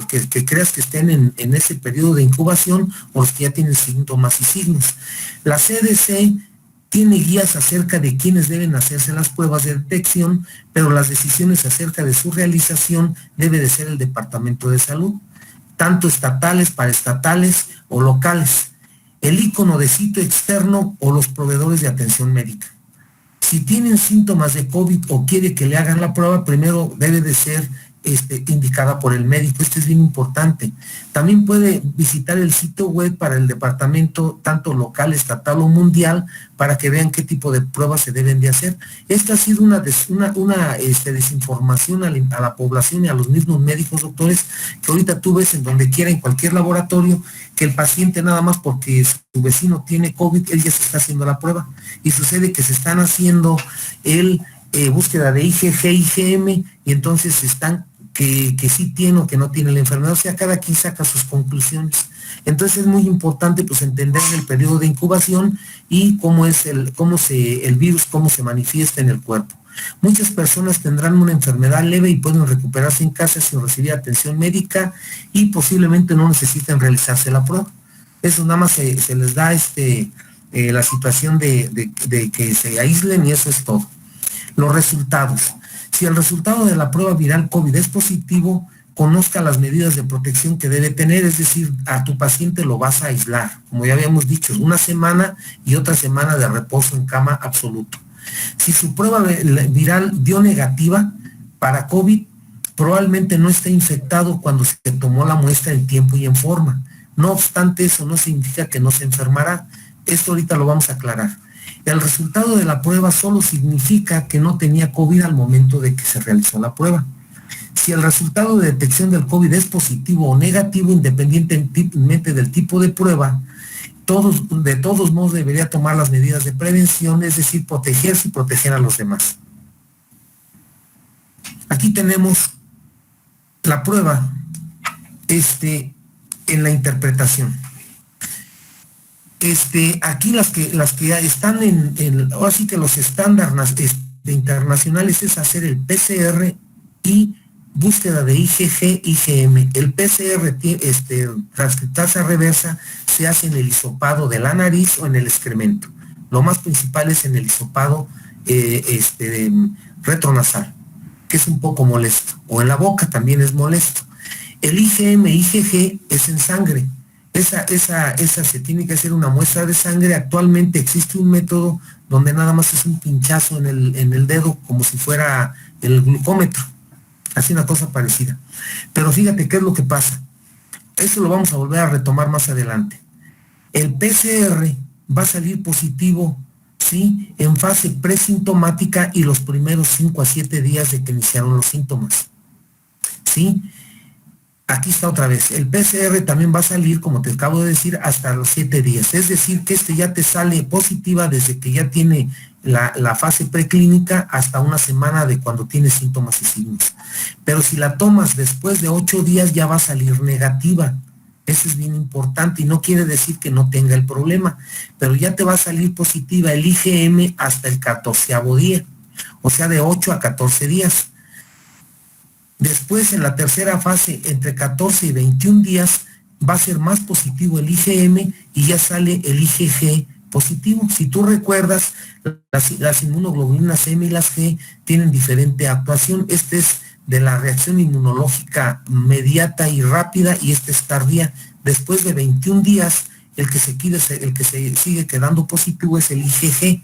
que creas que estén en ese periodo de incubación, o los que ya tienen síntomas y signos. La CDC tiene guías acerca de quiénes deben hacerse las pruebas de detección, pero las decisiones acerca de su realización debe de ser el Departamento de Salud, tanto estatales, paraestatales o locales, el icono de sitio externo o los proveedores de atención médica. Si tienen síntomas de COVID o quiere que le hagan la prueba, primero debe de ser indicada por el médico. Esto es bien importante. También puede visitar el sitio web para el departamento, tanto local, estatal o mundial, para que vean qué tipo de pruebas se deben de hacer. Esta ha sido una desinformación a la población y a los mismos médicos, doctores, que ahorita tú ves en donde quiera, en cualquier laboratorio, que el paciente nada más porque su vecino tiene COVID, él ya se está haciendo la prueba. Y sucede que se están haciendo búsqueda de IgG, IgM, y entonces están que sí tiene o que no tiene la enfermedad. O sea, cada quien saca sus conclusiones. Entonces es muy importante pues entender el periodo de incubación y cómo el virus se manifiesta en el cuerpo. Muchas personas tendrán una enfermedad leve y pueden recuperarse en casa sin recibir atención médica y posiblemente no necesiten realizarse la prueba. Eso nada más se les da la situación de que se aíslen, y eso es todo. Los resultados. Si el resultado de la prueba viral COVID es positivo, conozca las medidas de protección que debe tener, es decir, a tu paciente lo vas a aislar, como ya habíamos dicho, 1 semana y otra semana de reposo en cama absoluto. Si su prueba viral dio negativa para COVID, probablemente no esté infectado cuando se tomó la muestra en tiempo y en forma. No obstante, eso no significa que no se enfermará. Esto ahorita lo vamos a aclarar. El resultado de la prueba solo significa que no tenía COVID al momento de que se realizó la prueba. Si el resultado de detección del COVID es positivo o negativo, independientemente del tipo de prueba, de todos modos debería tomar las medidas de prevención, es decir, protegerse y proteger a los demás. Aquí tenemos la prueba en la interpretación. Aquí las que están ahora sí que los estándares internacionales es hacer el PCR y búsqueda de IgG, IgM. El PCR, transcriptasa reversa, se hace en el hisopado de la nariz o en el excremento. Lo más principal es en el hisopado retronasal, que es un poco molesto, o en la boca también es molesto. El IgM, IgG es en sangre. Esa se tiene que hacer una muestra de sangre. Actualmente existe un método donde nada más es un pinchazo en el dedo, como si fuera el glucómetro. Así una cosa parecida. Pero fíjate qué es lo que pasa. Eso lo vamos a volver a retomar más adelante. El PCR va a salir positivo, ¿sí?, en fase presintomática y los primeros 5 a 7 días de que iniciaron los síntomas. ¿Sí? Aquí está otra vez. El PCR también va a salir, como te acabo de decir, hasta los 7 días. Es decir, que ya te sale positiva desde que ya tiene la fase preclínica hasta una semana de cuando tienes síntomas y signos. Pero si la tomas después de 8 días ya va a salir negativa. Eso es bien importante y no quiere decir que no tenga el problema, pero ya te va a salir positiva el IgM hasta el 14º día, o sea, de 8 a 14 días. Después, en la tercera fase, entre 14 y 21 días, va a ser más positivo el IgM y ya sale el IgG positivo. Si tú recuerdas, las inmunoglobulinas M y las G tienen diferente actuación. Este es de la reacción inmunológica inmediata y rápida y este es tardía. Después de 21 días, el que se sigue quedando positivo es el IgG.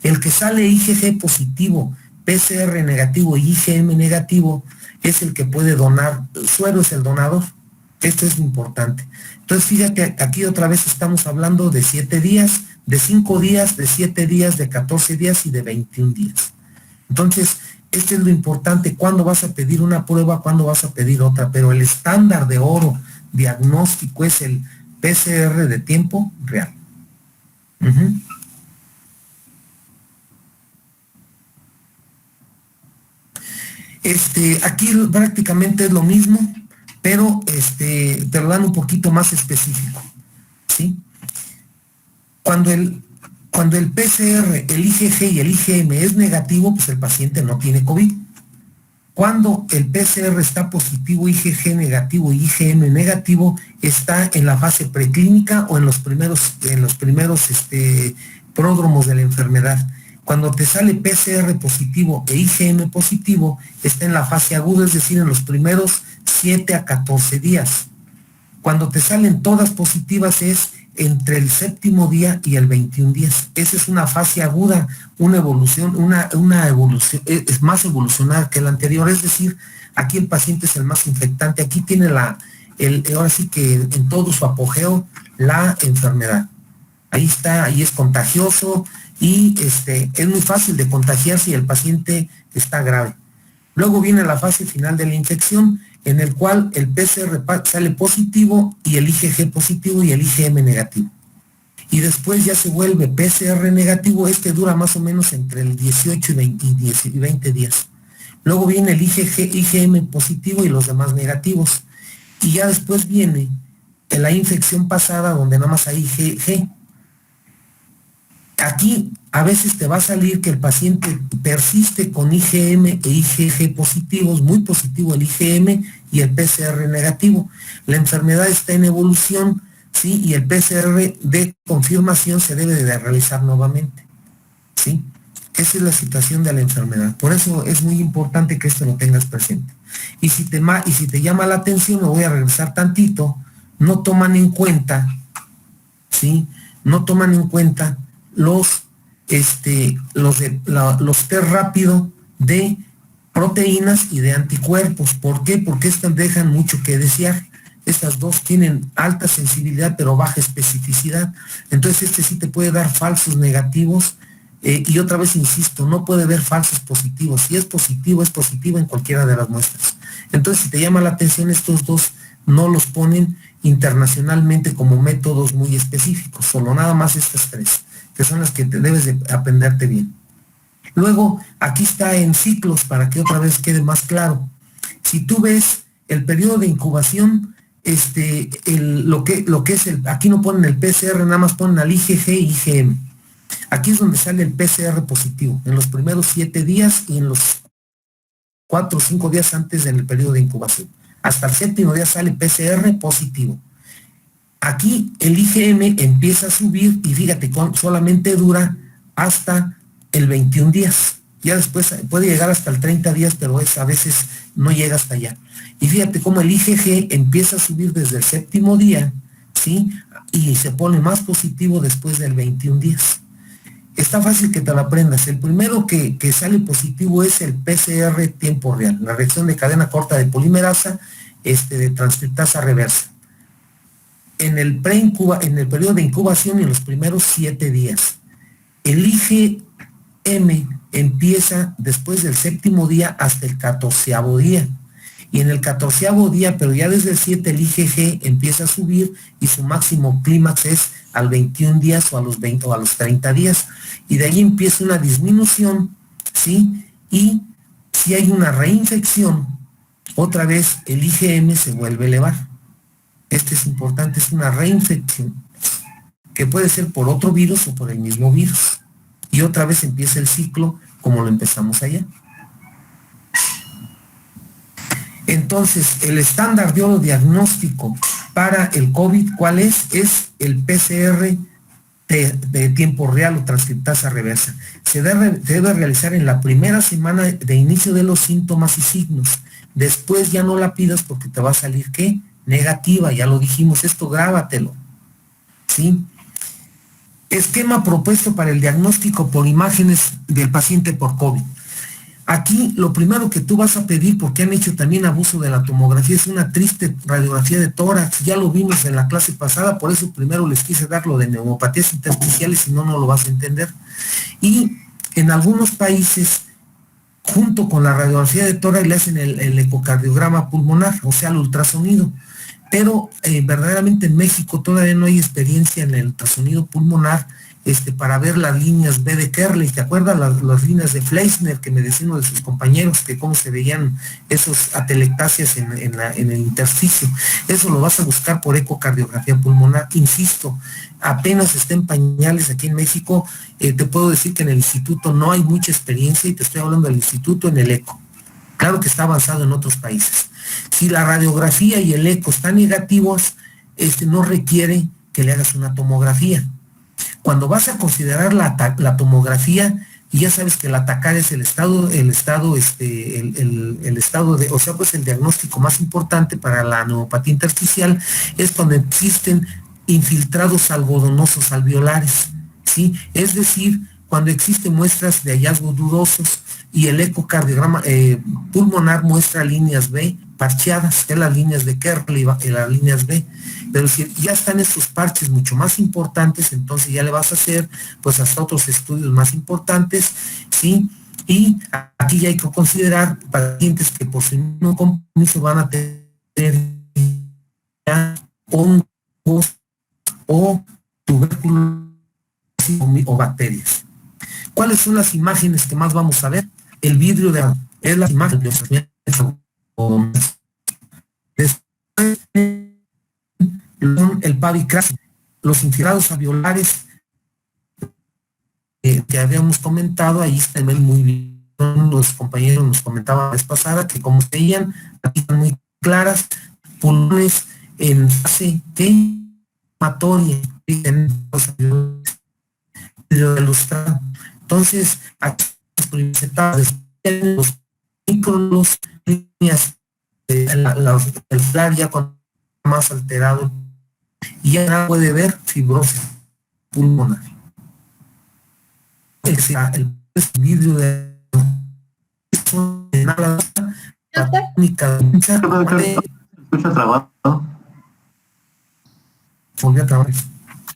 El que sale IgG positivo, PCR negativo y IgM negativo, es el que puede donar. El suero es el donador. Esto es importante. Entonces, fíjate, aquí otra vez estamos hablando de 7 días, de 5 días, de 7 días, de 14 días y de 21 días. Entonces, esto es lo importante. ¿Cuándo vas a pedir una prueba? ¿Cuándo vas a pedir otra? Pero el estándar de oro diagnóstico es el PCR de tiempo real. Aquí prácticamente es lo mismo, pero te lo dan un poquito más específico, ¿sí? Cuando el PCR, el IgG y el IgM es negativo, pues el paciente no tiene COVID. Cuando el PCR está positivo, IgG negativo y IgM negativo, está en la fase preclínica o en los primeros pródromos de la enfermedad. Cuando te sale PCR positivo e IgM positivo, está en la fase aguda, es decir, en los primeros 7 a 14 días. Cuando te salen todas positivas es entre el 7º día y el 21 días. Esa es una fase aguda, una evolución, una evolución, es más evolucionada que la anterior, es decir, aquí el paciente es el más infectante, aquí tiene ahora sí que en todo su apogeo, la enfermedad. Ahí está, ahí es contagioso y es muy fácil de contagiarse y el paciente está grave. Luego viene la fase final de la infección, en el cual el PCR sale positivo y el IgG positivo y el IgM negativo. Y después ya se vuelve PCR negativo, dura más o menos entre el 18 y 20 días. Luego viene el IgM positivo y los demás negativos. Y ya después viene la infección pasada donde nada más hay IgG. Aquí a veces te va a salir que el paciente persiste con IgM e IgG positivos, muy positivo el IgM y el PCR negativo. La enfermedad está en evolución, ¿sí? Y el PCR de confirmación se debe de realizar nuevamente, ¿sí? Esa es la situación de la enfermedad. Por eso es muy importante que esto lo tengas presente. Y si te llama la atención, me voy a regresar tantito, no toman en cuenta, ¿sí? No toman en cuenta los test rápido de proteínas y de anticuerpos. ¿Por qué? Porque estas dejan mucho que desear. Estas dos tienen alta sensibilidad pero baja especificidad. Entonces sí te puede dar falsos negativos Y otra vez insisto, no puede haber falsos positivos. Si es positivo, es positivo en cualquiera de las muestras. Entonces, si te llama la atención, estos dos no los ponen internacionalmente como métodos muy específicos, solo nada más estas tres, que son las que te debes de aprenderte bien. Luego, aquí está en ciclos para que otra vez quede más claro. Si tú ves el periodo de incubación, lo que es aquí no ponen el PCR, nada más ponen al IgG y IgM. Aquí es donde sale el PCR positivo, en los primeros 7 días y en los 4 o 5 días antes del periodo de incubación. Hasta el 7º día sale PCR positivo. Aquí el IgM empieza a subir y fíjate, solamente dura hasta el 21 días. Ya después puede llegar hasta el 30 días, pero a veces no llega hasta allá. Y fíjate cómo el IgG empieza a subir desde el 7º día, ¿sí? Y se pone más positivo después del 21 días. Está fácil que te lo aprendas. El primero que sale positivo es el PCR tiempo real, la reacción de cadena corta de polimerasa de transcriptasa reversa. En el periodo de incubación y en los primeros 7 días. El IgM empieza después del 7º día hasta el 14º día. Y en el 14º día, pero ya desde el 7, el IgG empieza a subir y su máximo clímax es al 21 días o a los 20 o a los 30 días. Y de ahí empieza una disminución, ¿sí? Y si hay una reinfección, otra vez el IgM se vuelve a elevar. Este es importante, es una reinfección, que puede ser por otro virus o por el mismo virus. Y otra vez empieza el ciclo como lo empezamos allá. Entonces, el estándar de oro diagnóstico para el COVID, ¿cuál es? Es el PCR de tiempo real o transcriptasa reversa. Se debe realizar en la primera semana de inicio de los síntomas y signos. Después ya no la pidas porque te va a salir, ¿qué? Negativa, ya lo dijimos, esto grábatelo, ¿sí? Esquema propuesto para el diagnóstico por imágenes del paciente por COVID. Aquí lo primero que tú vas a pedir, porque han hecho también abuso de la tomografía, es una triste radiografía de tórax. Ya lo vimos en la clase pasada, por eso primero les quise dar lo de neumopatías intersticiales, si no, no lo vas a entender. Y en algunos países, junto con la radiografía de tórax, le hacen el ecocardiograma pulmonar, o sea, el ultrasonido. Pero verdaderamente en México todavía no hay experiencia en el ultrasonido pulmonar para ver las líneas B de Kerley. ¿Te acuerdas las líneas de Fleischner que me decía uno de sus compañeros, que cómo se veían esos atelectasias en el intersticio? Eso lo vas a buscar por ecocardiografía pulmonar. Insisto, apenas está en pañales aquí en México. Te puedo decir que en el instituto no hay mucha experiencia, y te estoy hablando del instituto en el eco. Claro que está avanzado en otros países. Si la radiografía y el eco están negativos, no requiere que le hagas una tomografía. Cuando vas a considerar la tomografía, y ya sabes que la TACAR es el estado de, o sea, pues el diagnóstico más importante para la neumopatía intersticial, es cuando existen infiltrados algodonosos alveolares, ¿sí? Es decir, cuando existen muestras de hallazgos dudosos y el ecocardiograma pulmonar muestra líneas B parcheadas, que las líneas de Kerley, las líneas B. Pero si ya están estos parches mucho más importantes, entonces ya le vas a hacer pues hasta otros estudios más importantes, ¿sí? Y aquí ya hay que considerar pacientes que por su mismo compromiso van a tener hongos o tubérculos o bacterias. ¿Cuáles son las imágenes que más vamos a ver? El vidrio de agua es la imagen de después el pavicracio, los infiltrados alveolares que habíamos comentado. Ahí están muy bien, los compañeros nos comentaban la vez pasada que como veían, aquí están muy claras, pulmones en fase inflamatoria, ilustrado. Entonces, aquí los microlos, líneas, el flar ya con más alterado, y ya puede ver fibrosis pulmonar. El vidrio de la técnica de escucha trabado. volvió a trabajar.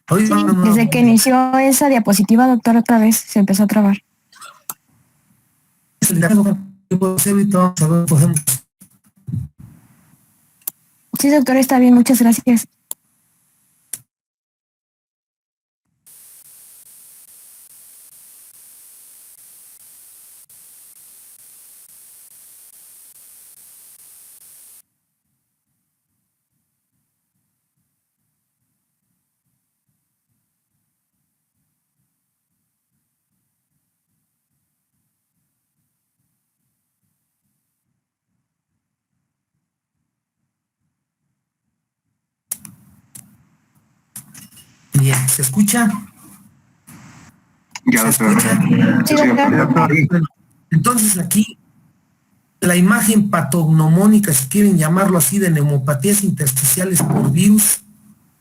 Ahorita Sí, una nueva- desde que inició esa diapositiva, doctor, otra vez se empezó a trabar. ¿Qué puedo hacer ahorita? Vamos a ver, podemos. Sí, doctor, está bien, muchas gracias. Bien, ¿se escucha? Ya, ¿Se doctor. escucha? Sí, doctor. Entonces aquí la imagen patognomónica, si quieren llamarlo así, de neumopatías intersticiales por virus,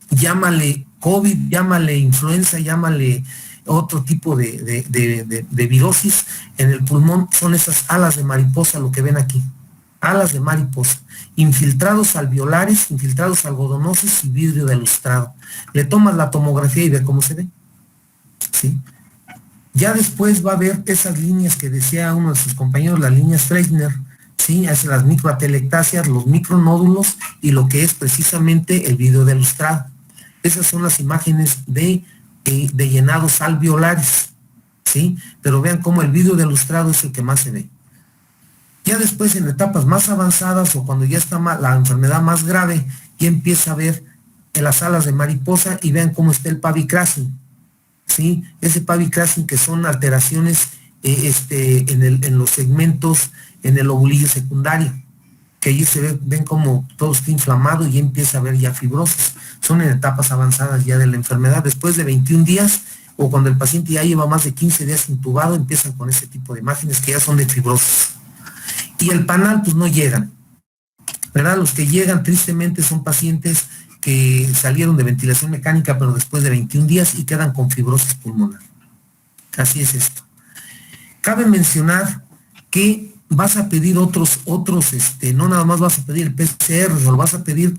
llámale COVID, llámale influenza, llámale otro tipo de virosis en el pulmón, son esas alas de mariposa, lo que ven aquí, alas de mariposa, infiltrados alveolares, infiltrados algodonosos y vidrio de lustrado. Le tomas la tomografía y ve cómo se ve, ¿sí? Ya después va a ver esas líneas que decía uno de sus compañeros, las líneas Fleischner, ¿sí? Hace las microatelectasias, los micronódulos y lo que es precisamente el vidrio de lustrado. Esas son las imágenes de llenados alveolares, ¿sí? Pero vean cómo el vidrio de lustrado es el que más se ve. Ya después, en etapas más avanzadas o cuando ya está la enfermedad más grave, ya empieza a ver en las alas de mariposa y vean cómo está el pavicracin, ¿sí? Ese pavicracin que son alteraciones en los segmentos, en el ovulillo secundario, que allí ven como todo está inflamado y empieza a haber ya fibrosis. Son en etapas avanzadas ya de la enfermedad. Después de 21 días o cuando el paciente ya lleva más de 15 días intubado, empiezan con ese tipo de imágenes que ya son de fibrosis. Y el panal, pues no llegan, ¿verdad? Los que llegan tristemente son pacientes que salieron de ventilación mecánica, pero después de 21 días y quedan con fibrosis pulmonar. Así es esto. Cabe mencionar que vas a pedir otros, no nada más vas a pedir el PCR, sino vas a pedir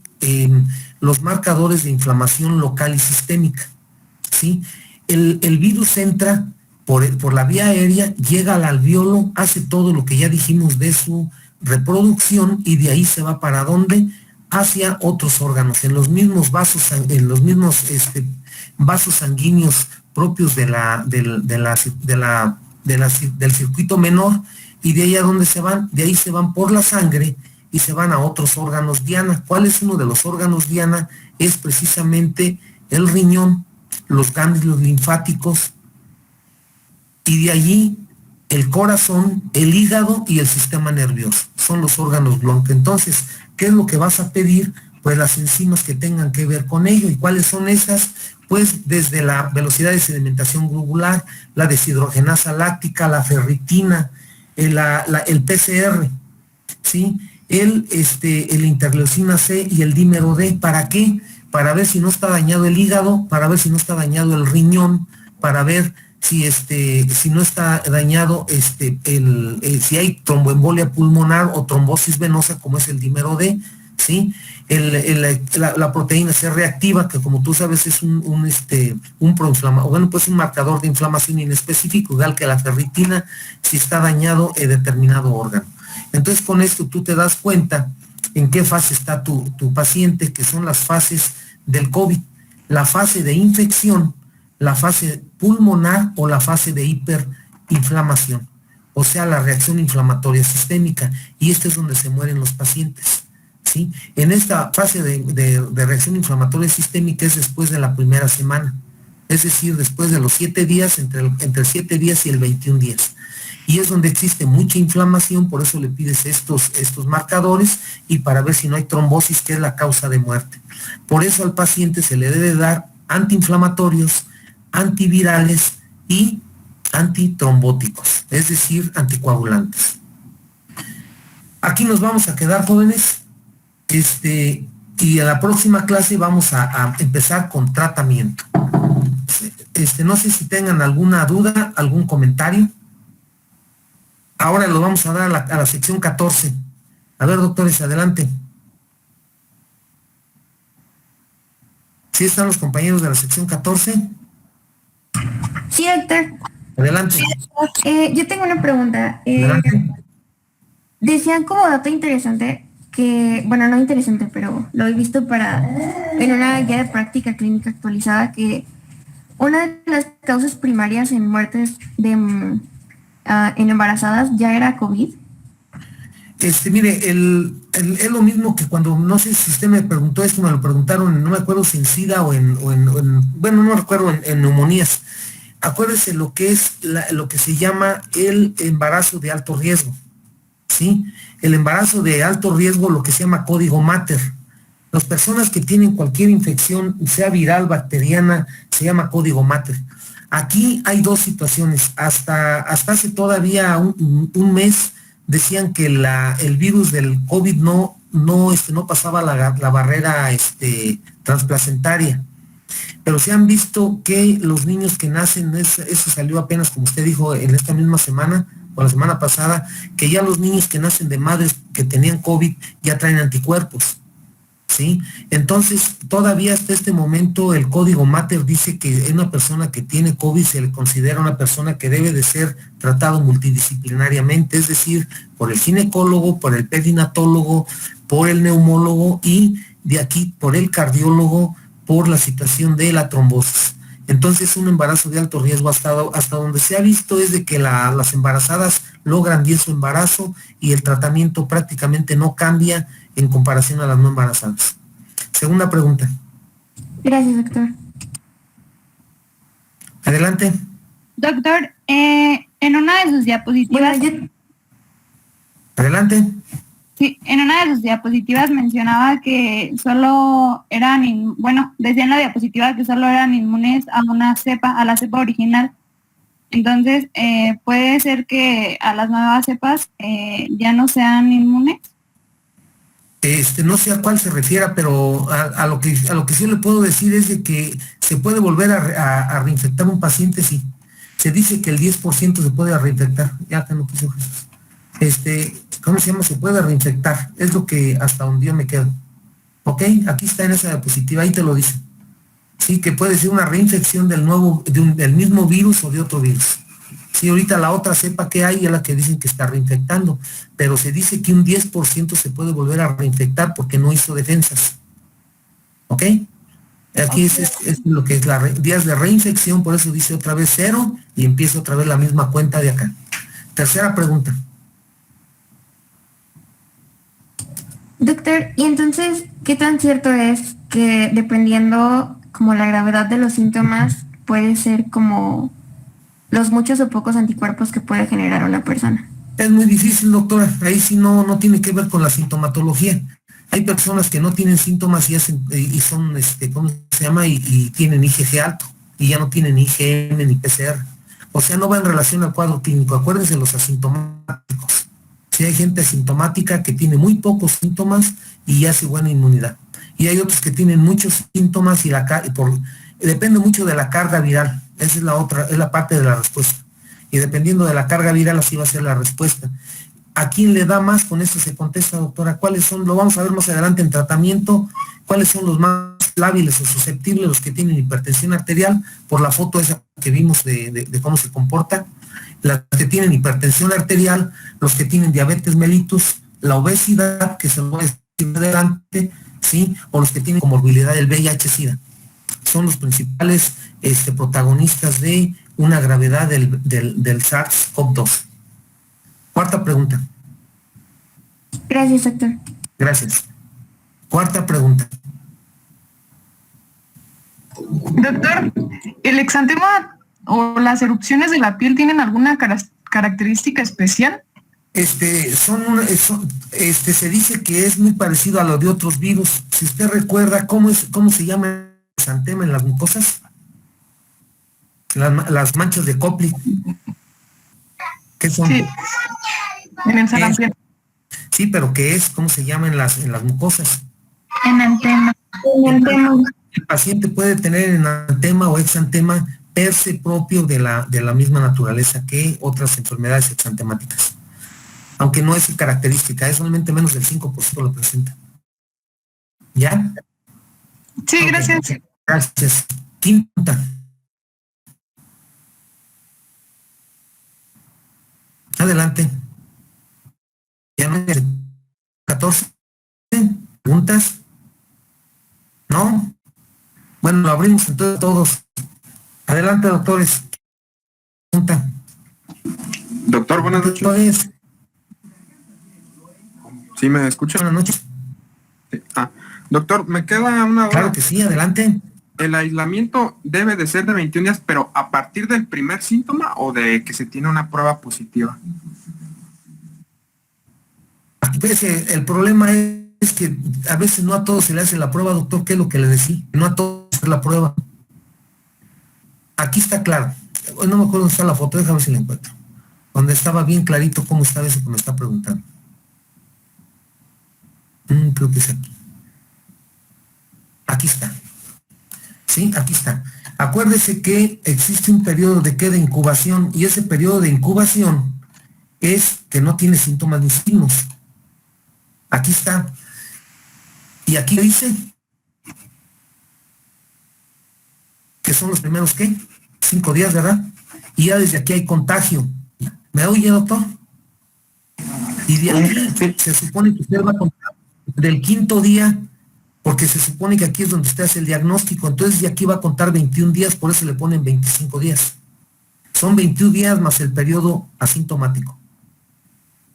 los marcadores de inflamación local y sistémica, ¿sí? El virus entra por la vía aérea, llega al alveolo, hace todo lo que ya dijimos de su reproducción y de ahí se va para dónde, hacia otros órganos, en los mismos vasos sanguíneos propios del circuito menor, y de ahí a dónde se van, de ahí se van por la sangre y se van a otros órganos diana. ¿Cuál es uno de los órganos diana? Es precisamente el riñón, los ganglios linfáticos, y de allí el corazón, el hígado y el sistema nervioso. Son los órganos blanca. Entonces, ¿qué es lo que vas a pedir? Pues las enzimas que tengan que ver con ello. ¿Y cuáles son esas? Pues desde la velocidad de sedimentación globular, la deshidrogenasa láctica, la ferritina, el PCR, ¿sí? El interleucina C y el dímero D. ¿Para qué? Para ver si no está dañado el hígado, para ver si no está dañado el riñón, para ver si no está dañado si hay tromboembolia pulmonar o trombosis venosa, como es el dímero D, ¿sí? La proteína C reactiva, que como tú sabes es un proinflamatorio, bueno, pues un marcador de inflamación inespecífico, igual que la ferritina, si está dañado determinado órgano. Entonces, con esto tú te das cuenta en qué fase está tu paciente, que son las fases del COVID, la fase de infección, la fase pulmonar o la fase de hiperinflamación, o sea, la reacción inflamatoria sistémica, y esto es donde se mueren los pacientes, ¿sí? En esta fase de reacción inflamatoria sistémica es después de la primera semana, es decir, después de los 7 días, entre 7 días y el 21 días. Y es donde existe mucha inflamación, por eso le pides estos marcadores y para ver si no hay trombosis, que es la causa de muerte. Por eso al paciente se le debe dar antiinflamatorios, antivirales y antitrombóticos, es decir, anticoagulantes. Aquí nos vamos a quedar, jóvenes, y en la próxima clase vamos a empezar con tratamiento. No sé si tengan alguna duda, algún comentario. Ahora lo vamos a dar a la sección 14. A ver, doctores, adelante. ¿Sí están los compañeros de la sección 14? Sí, doctor. Adelante. Yo tengo una pregunta. Adelante. Decían como dato interesante que, bueno, no interesante, pero lo he visto en una guía de práctica clínica actualizada, que una de las causas primarias en muertes en embarazadas ya era COVID. Mire, es lo mismo que cuando, no sé si usted me preguntó esto, me lo preguntaron, no me acuerdo si en SIDA bueno, no recuerdo, en neumonías. Acuérdese lo que es lo que se llama el embarazo de alto riesgo, ¿sí? El embarazo de alto riesgo, lo que se llama código Mater. Las personas que tienen cualquier infección, sea viral, bacteriana, se llama código Mater. Aquí hay dos situaciones. Hasta hace todavía un mes decían que el virus del COVID no pasaba la barrera transplacentaria. Pero se han visto que los niños que nacen, eso salió apenas, como usted dijo, en esta misma semana, o la semana pasada, que ya los niños que nacen de madres que tenían COVID ya traen anticuerpos, ¿sí? Entonces, todavía hasta este momento el código Mater dice que una persona que tiene COVID se le considera una persona que debe de ser tratado multidisciplinariamente, es decir, por el ginecólogo, por el perinatólogo, por el neumólogo y de aquí por el cardiólogo, por la situación de la trombosis. Entonces, un embarazo de alto riesgo hasta donde se ha visto es de que las embarazadas logran bien su embarazo y el tratamiento prácticamente no cambia en comparación a las no embarazadas. Segunda pregunta. Gracias, doctor. Adelante. Doctor, en una de sus diapositivas... Bueno, Adelante. Sí, en una de sus diapositivas mencionaba que solo eran, decía en la diapositiva que solo eran inmunes a la cepa original. Entonces, ¿puede ser que a las nuevas cepas ya no sean inmunes? No sé a cuál se refiera, pero a lo que sí le puedo decir es de que se puede volver a reinfectar un paciente, sí. Se dice que el 10% se puede reinfectar. Ya que no puso Jesús. ¿Cómo se llama? Se puede reinfectar. Es lo que hasta donde yo me quedo. ¿Ok? Aquí está en esa diapositiva, ahí te lo dice. Sí, que puede ser una reinfección del mismo virus o de otro virus. Sí, ahorita la otra cepa que hay es la que dicen que está reinfectando, pero se dice que un 10% se puede volver a reinfectar porque no hizo defensas. ¿Ok? Aquí es lo que es días de reinfección, por eso dice otra vez 0 y empieza otra vez la misma cuenta de acá. Tercera pregunta. doctor, y entonces, ¿qué tan cierto es que dependiendo como la gravedad de los síntomas, puede ser como los muchos o pocos anticuerpos que puede generar una persona? Es muy difícil, doctora. Ahí sí no tiene que ver con la sintomatología. Hay personas que no tienen síntomas y son, ¿cómo se llama? Y tienen IgG alto y ya no tienen IgM ni PCR. O sea, no va en relación al cuadro clínico. Acuérdense los asintomáticos. Si hay gente asintomática que tiene muy pocos síntomas y hace buena inmunidad. Y hay otros que tienen muchos síntomas y depende mucho de la carga viral. Esa es la parte de la respuesta. Y dependiendo de la carga viral, así va a ser la respuesta. ¿A quién le da más? Con eso se contesta, doctora. ¿Cuáles son? Lo vamos a ver más adelante en tratamiento. ¿Cuáles son los más lábiles o susceptibles, los que tienen hipertensión arterial? Por la foto esa que vimos de cómo se comporta. Las que tienen hipertensión arterial, los que tienen diabetes mellitus, la obesidad, que se lo voy a decir adelante, ¿sí? O los que tienen comorbilidad del VIH-Sida. Son los principales protagonistas de una gravedad del SARS-CoV-2. Cuarta pregunta. Gracias, doctor. Gracias. Cuarta pregunta. Doctor, ¿el exantema o las erupciones de la piel tienen alguna característica especial? Se dice que es muy parecido a lo de otros virus. Si usted recuerda cómo se llama el exantema en las mucosas, las manchas de Koplik. ¿Qué son? Sí, en el sarampión. Sí, pero ¿qué es? ¿Cómo se llama en las mucosas? Enantema. El paciente puede tener enantema o exantema per se propio de la misma naturaleza que otras enfermedades exantemáticas. Aunque no es su característica, es solamente menos del 5% lo presenta. ¿Ya? Sí, Okay. gracias. Gracias. Quinta. Adelante. Ya no hay 14 preguntas. ¿No? Bueno, lo abrimos entonces todos. Adelante, doctores. Pregunta. Doctor, buenas noches. Doctores, ¿Sí me escucha? buenas noches. Sí. Doctor, me queda una duda. Claro que sí, adelante. ¿El aislamiento debe de ser de 21 días, pero a partir del primer síntoma o de que se tiene una prueba positiva? Fíjese, el problema es que a veces no a todos se le hace la prueba, doctor, ¿qué es lo que le decía? No a todos se hace la prueba. Aquí está claro. Hoy no me acuerdo dónde está la foto, déjame ver si la encuentro. Donde estaba bien clarito cómo estaba eso que me está preguntando. Creo que es aquí. Aquí está. Sí, aquí está. Acuérdese que existe un periodo de ¿qué? De incubación, y ese periodo de incubación es que no tiene síntomas ni signos. Aquí está. Y aquí dice que son los primeros, ¿qué? 5 días, ¿verdad? Y ya desde aquí hay contagio. ¿Me oye, doctor? Y de aquí se supone que usted va a contar del 5.º día, porque se supone que aquí es donde usted hace el diagnóstico, entonces de aquí va a contar 21 días, por eso le ponen 25 días. Son 21 días más el periodo asintomático.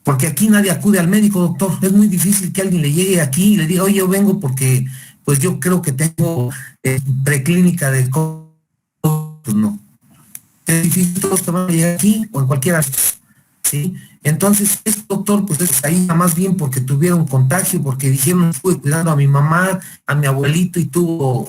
Porque aquí nadie acude al médico, doctor. Es muy difícil que alguien le llegue aquí y le diga, oye, yo vengo porque pues yo creo que tengo preclínica de COVID. Pues no. Es difícil, todos te van a llegar aquí o en cualquier área, ¿sí? Entonces, este doctor, pues es ahí más bien porque tuvieron contagio, porque dijeron, estuve cuidando a mi mamá, a mi abuelito y tuvo,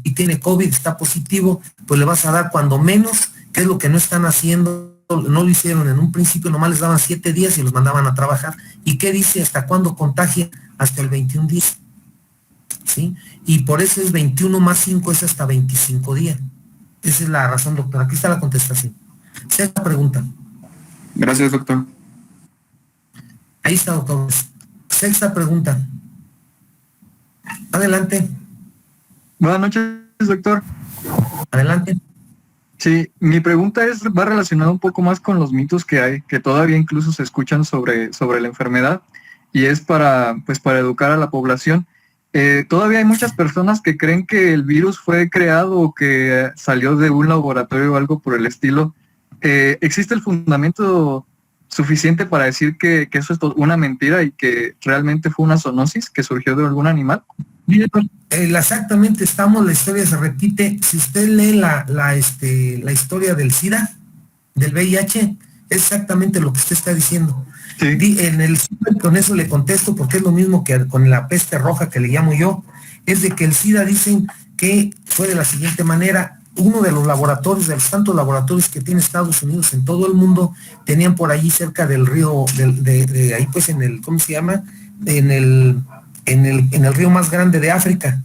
y tiene COVID, está positivo, pues le vas a dar cuando menos, que es lo que no están haciendo. No lo hicieron en un principio, nomás les daban 7 días y los mandaban a trabajar. ¿Y qué dice? ¿Hasta cuándo contagia? Hasta el 21 días. ¿Sí? Y por eso es 21 más 5, es hasta 25 días. Esa es la razón, doctor. Aquí está la contestación. Sexta pregunta. Gracias, doctor. Ahí está, doctor. Sexta pregunta. Adelante. Buenas noches, doctor. Adelante. Sí, mi pregunta va relacionada un poco más con los mitos que hay, que todavía incluso se escuchan sobre la enfermedad, y es para educar a la población. Todavía hay muchas personas que creen que el virus fue creado o que salió de un laboratorio o algo por el estilo. ¿Existe el fundamento suficiente para decir que eso es una mentira y que realmente fue una zoonosis que surgió de algún animal? Exactamente, la historia se repite. Si usted lee la historia del SIDA, del VIH, es exactamente lo que usted está diciendo. Sí. Con eso le contesto, porque es lo mismo que con la peste roja que le llamo yo, es de que el SIDA dicen que fue de la siguiente manera. Uno de los laboratorios, de los tantos laboratorios que tiene Estados Unidos en todo el mundo, tenían por allí cerca del río, de ahí pues en el, ¿cómo se llama? En el río más grande de África.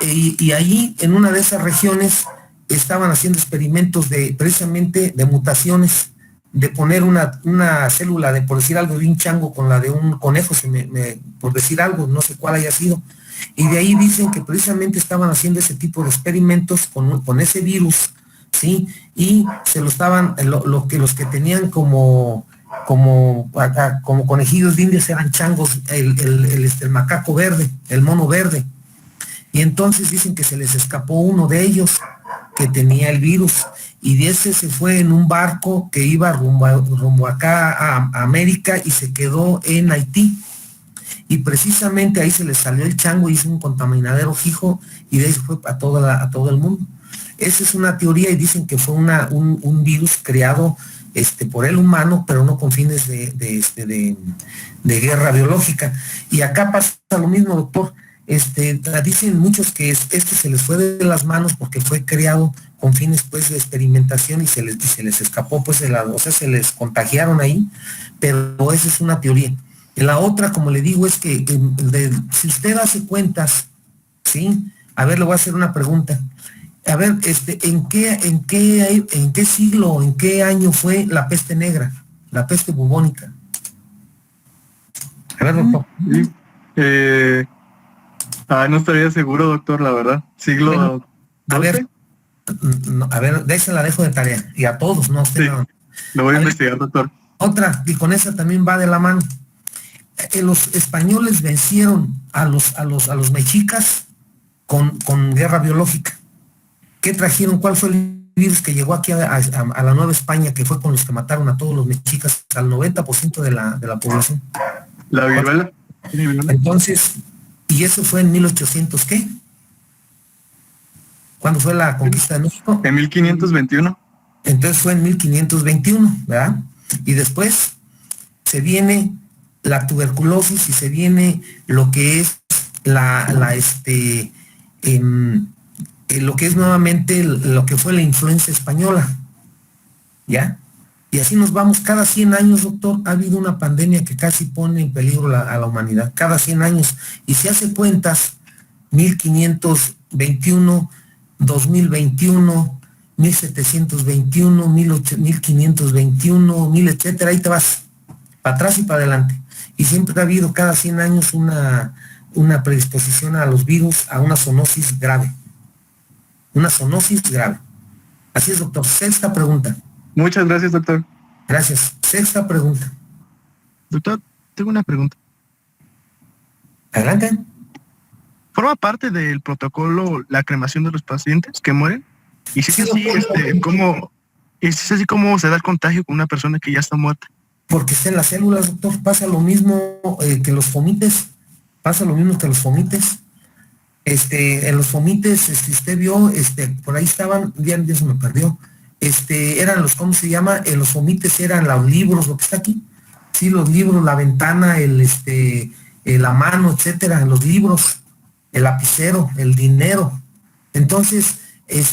Y allí, en una de esas regiones, estaban haciendo experimentos precisamente de mutaciones, de poner una célula de, por decir algo, de un chango con la de un conejo, por decir algo, no sé cuál haya sido. Y de ahí dicen que precisamente estaban haciendo ese tipo de experimentos con ese virus, ¿sí? Y se lo estaban, los que tenían como conejillos de indias eran changos, el macaco verde, el mono verde. Y entonces dicen que se les escapó uno de ellos que tenía el virus, y de ese se fue en un barco que iba rumbo acá a América y se quedó en Haití. Y precisamente ahí se les salió el chango, hizo un contaminadero fijo y de ahí se fue a todo el mundo. Esa es una teoría y dicen que fue un virus creado por el humano, pero no con fines de guerra biológica. Y acá pasa lo mismo, doctor. Dicen muchos que se les fue de las manos porque fue creado con fines pues de experimentación y se les escapó pues o sea, se les contagiaron ahí, pero esa es una teoría. Y la otra, como le digo, es que si usted hace cuentas, ¿sí? A ver, le voy a hacer una pregunta. A ver, ¿en qué siglo, en qué año fue la peste negra, la peste bubónica? A ver, doctor. No estaría seguro, doctor, la verdad. Siglo... Bueno, A ver, de esa la dejo de tarea. Y a todos, no a usted. Sí. No. Lo voy a ver, investigar, doctor. otra, y con esa también va de la mano. Los españoles vencieron a los mexicas con guerra biológica. ¿Qué trajeron? ¿Cuál fue el virus que llegó aquí a la Nueva España, que fue con los que mataron a todos los mexicas, al 90% de la población? La viruela. Entonces, y eso fue en 1800, ¿qué? ¿Cuándo fue la conquista de México? En 1521. Entonces fue en 1521, ¿verdad? Y después se viene la tuberculosis y se viene lo que es lo que es nuevamente lo que fue la influenza española, ¿ya? Y así nos vamos, cada 100 años, doctor, ha habido una pandemia que casi pone en peligro a la humanidad, cada 100 años, y si hace cuentas, 1521, 2021, 1721, 1521, 1000, etcétera, ahí te vas, para atrás y para adelante. Y siempre ha habido cada 100 años una predisposición a los virus, a una zoonosis grave. Una zoonosis grave. Así es, doctor. Sexta pregunta. Muchas gracias, doctor. Gracias. Sexta pregunta. Doctor, tengo una pregunta. Adelante. ¿Forma parte del protocolo la cremación de los pacientes que mueren? Y si es así, ¿cómo se da el contagio con una persona que ya está muerta? Porque está en las células, doctor. Pasa lo mismo que los fomites. Pasa lo mismo que los fomites. En los fomites, usted vio, por ahí estaban, ya se me perdió. Eran los, ¿cómo se llama? Los fomites eran los libros, lo que está aquí. Sí, los libros, la ventana, la mano, etcétera, los libros, el lapicero, el dinero. Entonces,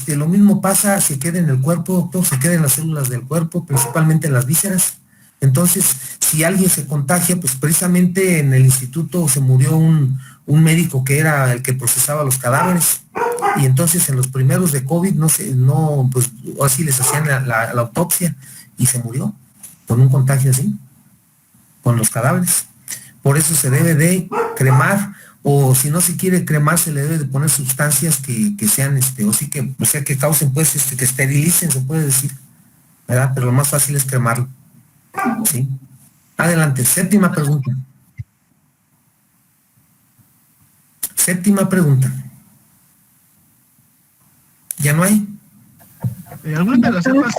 lo mismo pasa, se queda en el cuerpo, doctor, se queda en las células del cuerpo, principalmente en las vísceras. Entonces, si alguien se contagia, pues precisamente en el instituto se murió un médico que era el que procesaba los cadáveres, y entonces en los primeros de COVID pues así les hacían la autopsia y se murió con un contagio así, con los cadáveres. Por eso se debe de cremar, o si no se quiere cremar, se le debe de poner sustancias que sean, o sea, que causen, pues, que esterilicen, se puede decir, ¿verdad? Pero lo más fácil es cremarlo. ¿Sí? Adelante, séptima pregunta. Séptima pregunta. ¿Ya no hay? ¿Alguna de las cepas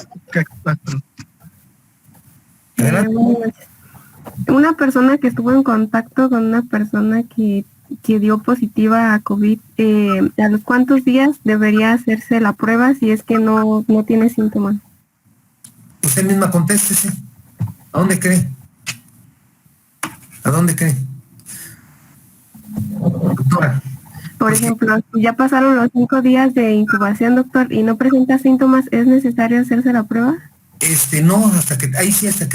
Adelante. Una persona que estuvo en contacto con una persona que dio positiva a COVID, ¿a los cuántos días debería hacerse la prueba si es que no tiene síntomas? Usted misma contéstese. ¿A dónde cree? ¿A dónde cree? Doctora. Por ejemplo, si ya pasaron los 5 días de incubación, doctor, y no presenta síntomas, ¿es necesario hacerse la prueba? No, hasta que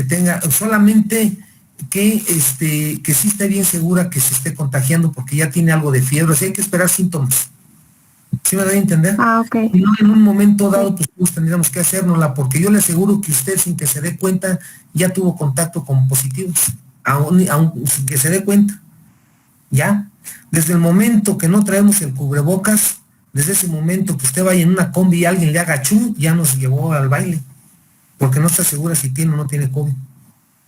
tenga, solamente que sí esté bien segura que se esté contagiando, porque ya tiene algo de fiebre, o sea, hay que esperar síntomas. ¿Sí me doy a entender? Ok. Y no en un momento dado, pues todos tendríamos que hacérnosla, porque yo le aseguro que usted, sin que se dé cuenta, ya tuvo contacto con positivos, aún sin que se dé cuenta. ¿Ya? Desde el momento que no traemos el cubrebocas, desde ese momento que usted vaya en una combi y alguien le haga chu, ya nos llevó al baile, porque no está segura si tiene o no tiene COVID.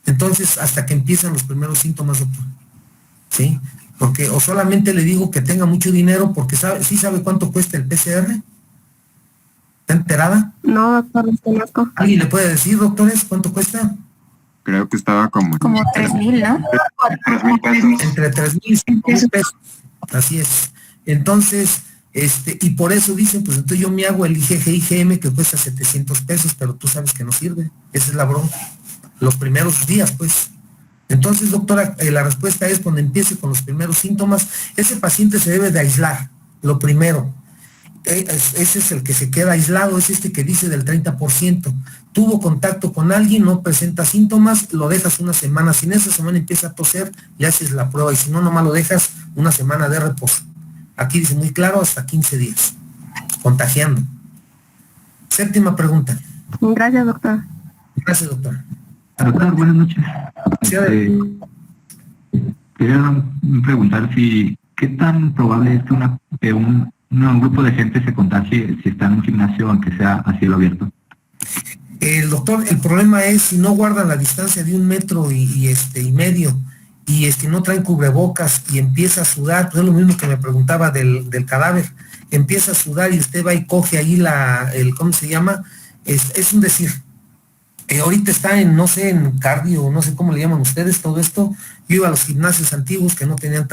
Entonces, hasta que empiezan los primeros síntomas, doctor. ¿Sí? Porque, o solamente le digo que tenga mucho dinero, porque ¿sí sabe cuánto cuesta el PCR? ¿Está enterada? No, doctor, desconozco. ¿Alguien le puede decir, doctores, cuánto cuesta? Creo que estaba como 3,000, ¿no? 3,000 pesos. Entre 3,000 y 5,000 pesos. Así es. Entonces, y por eso dicen, pues entonces yo me hago el IgG-IgM que cuesta 700 pesos, pero tú sabes que no sirve. Esa es la bronca. Los primeros días, pues. Entonces, doctora, la respuesta es cuando empiece con los primeros síntomas, ese paciente se debe de aislar, lo primero. Ese es el que se queda aislado, es que dice del 30%. Tuvo contacto con alguien, no presenta síntomas, lo dejas una semana. Si en esa semana empieza a toser, le haces la prueba, y si no, nomás lo dejas una semana de reposo. Aquí dice muy claro, hasta 15 días, contagiando. Séptima pregunta. Gracias, doctor. Gracias, doctora. Doctor, buenas noches. Quería preguntar qué tan probable es que un grupo de gente se contagie si está en un gimnasio, aunque sea a cielo abierto? Doctor, el problema es si no guardan la distancia de 1 metro y medio, y no traen cubrebocas y empieza a sudar, pues es lo mismo que me preguntaba del cadáver, empieza a sudar y usted va y coge ahí ¿cómo se llama? Es un decir. Ahorita está no sé, en cardio, no sé cómo le llaman ustedes todo esto. Yo iba a los gimnasios antiguos que no tenían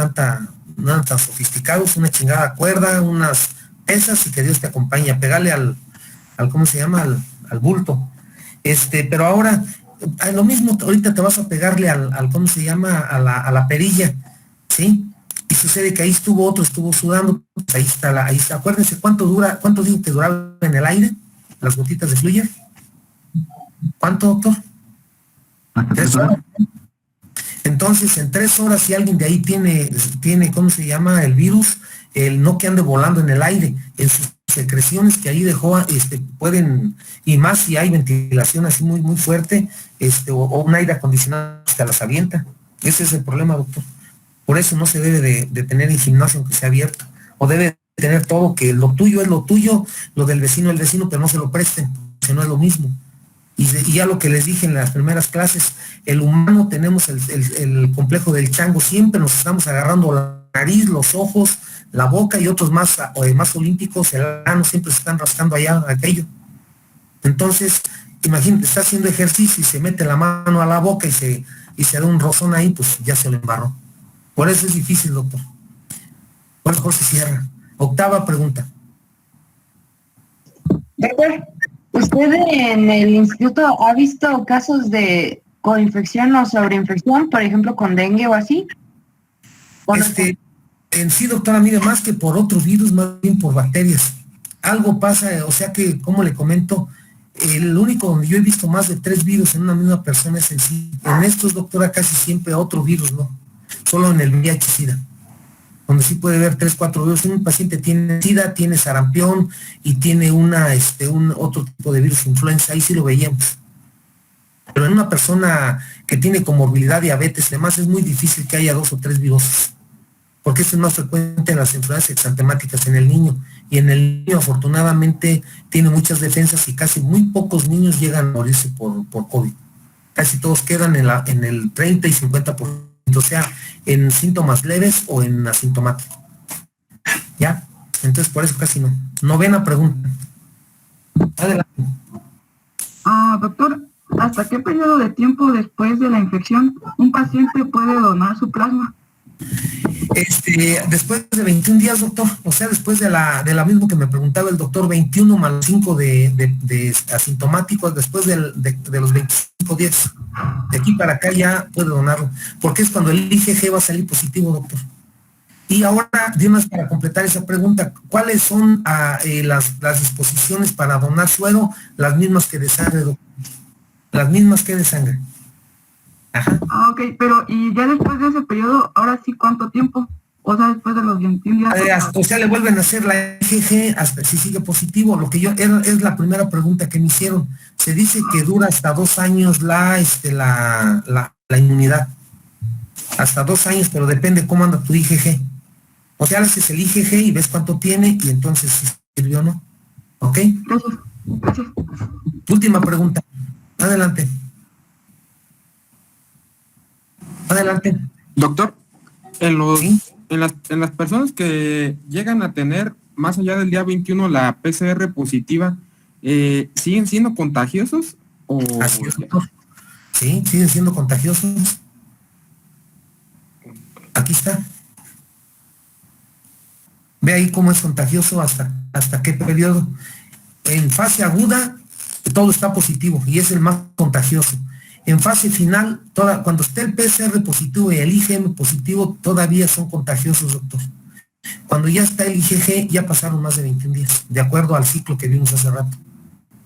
no eran tan sofisticados, una chingada cuerda, unas pesas y que Dios te acompañe a pegarle al ¿cómo se llama? Al bulto. Pero ahora, lo mismo, ahorita te vas a pegarle ¿cómo se llama? A la perilla, ¿sí? Y sucede que ahí estuvo sudando, pues ahí está. Acuérdense cuánto digo que duraba en el aire, las gotitas de Fluyer. ¿Cuánto, doctor? 3 horas. Entonces, en 3 horas, si alguien de ahí tiene, ¿cómo se llama? El virus, no que ande volando en el aire, en sus secreciones que ahí dejó, pueden, y más si hay ventilación así muy, muy fuerte, o un aire acondicionado que las avienta. Ese es el problema, doctor. Por eso no se debe de tener en gimnasio aunque sea abierto, o debe tener todo, que lo tuyo es lo tuyo, lo del vecino es el vecino, pero no se lo presten, si no es lo mismo. Y ya lo que les dije en las primeras clases, el humano tenemos el complejo del chango, siempre nos estamos agarrando la nariz, los ojos, la boca, y otros más olímpicos, el ano, siempre se están rascando allá aquello. Entonces, imagínate, está haciendo ejercicio y se mete la mano a la boca y se da un rozón ahí, pues ya se lo embarró. Por eso es difícil, doctor. Por eso se cierra. 8ª pregunta. Doctor, ¿usted en el instituto ha visto casos de coinfección o sobreinfección, por ejemplo, con dengue o así? ¿O no? En sí, doctora, mire, más que por otro virus, más bien por bacterias. Algo pasa, o sea que, como le comento, el único donde yo he visto más de 3 virus en una misma persona es en sí. En estos, doctora, casi siempre otro virus, ¿no? Solo en el VIH-Sida, donde sí puede haber 3, 4 virus. Un paciente tiene SIDA, tiene sarampión y tiene un otro tipo de virus, influenza, ahí sí lo veíamos. Pero en una persona que tiene comorbilidad, diabetes y demás, es muy difícil que haya 2 o 3 virus, porque eso es más frecuente en las enfermedades exantemáticas en el niño. Y en el niño, afortunadamente, tiene muchas defensas y casi muy pocos niños llegan a morirse por COVID. Casi todos quedan en el 30 y 50%, o sea, en síntomas leves o en asintomático. ¿Ya? Entonces, por eso casi no. 9ª pregunta. Adelante. Doctor, ¿hasta qué periodo de tiempo después de la infección un paciente puede donar su plasma? Después de 21 días, doctor, o sea, después de la misma que me preguntaba el doctor, 21 más 5 de asintomáticos, después de los 25 días, de aquí para acá ya puede donarlo, porque es cuando el IgG va a salir positivo, doctor. Y ahora, de una vez para completar esa pregunta, ¿cuáles son las disposiciones para donar suero? Las mismas que de sangre, doctor. Las mismas que de sangre. Ajá. Ok, pero y ya después de ese periodo, ahora sí, ¿cuánto tiempo? O sea, después de los 21 días. O sea, le vuelven a hacer la IgG hasta si sigue positivo. Lo que es la primera pregunta que me hicieron. Se dice que dura hasta 2 años la inmunidad. Hasta 2 años, pero depende cómo anda tu IgG. O sea, haces el IgG y ves cuánto tiene y entonces si sirvió o no. ¿Ok? Gracias. Última pregunta. Adelante. Adelante. Doctor, en las personas que llegan a tener más allá del día 21 la PCR positiva, ¿siguen siendo contagiosos? Así es, doctor. Sí, siguen siendo contagiosos. Aquí está. Ve ahí cómo es contagioso, hasta qué periodo. En fase aguda, todo está positivo y es el más contagioso. En fase final, cuando esté el PCR positivo y el IgM positivo, todavía son contagiosos, doctor. Cuando ya está el IgG, ya pasaron más de 21 días, de acuerdo al ciclo que vimos hace rato.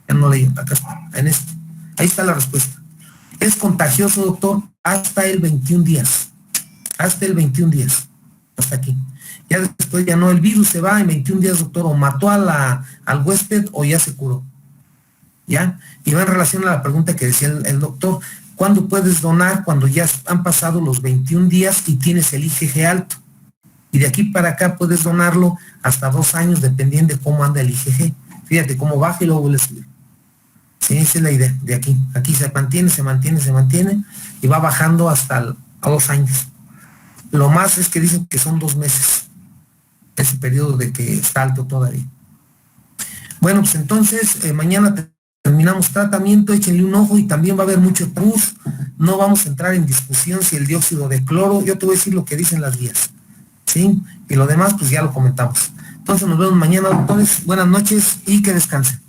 Ya no leí, acá está, ahí está la respuesta. Es contagioso, doctor, hasta el 21 días. Hasta el 21 días. Hasta aquí. Ya después ya no, el virus se va en 21 días, doctor, o mató al huésped o ya se curó. ¿Ya? Y va en relación a la pregunta que decía el doctor, ¿cuándo puedes donar? Cuando ya han pasado los 21 días y tienes el IgG alto. y de aquí para acá puedes donarlo hasta 2 años, dependiendo de cómo anda el IgG. Fíjate cómo baja y luego vuelve a subir. Sí, esa es la idea de aquí. Aquí se mantiene y va bajando hasta a 2 años. Lo más es que dicen que son 2 meses, ese periodo de que está alto todavía. Bueno, pues entonces mañana terminamos tratamiento, échenle un ojo y también va a haber mucho TRUS. No vamos a entrar en discusión si el dióxido de cloro, yo te voy a decir lo que dicen las guías, ¿sí? Y lo demás pues ya lo comentamos. Entonces nos vemos mañana, doctores, buenas noches y que descansen.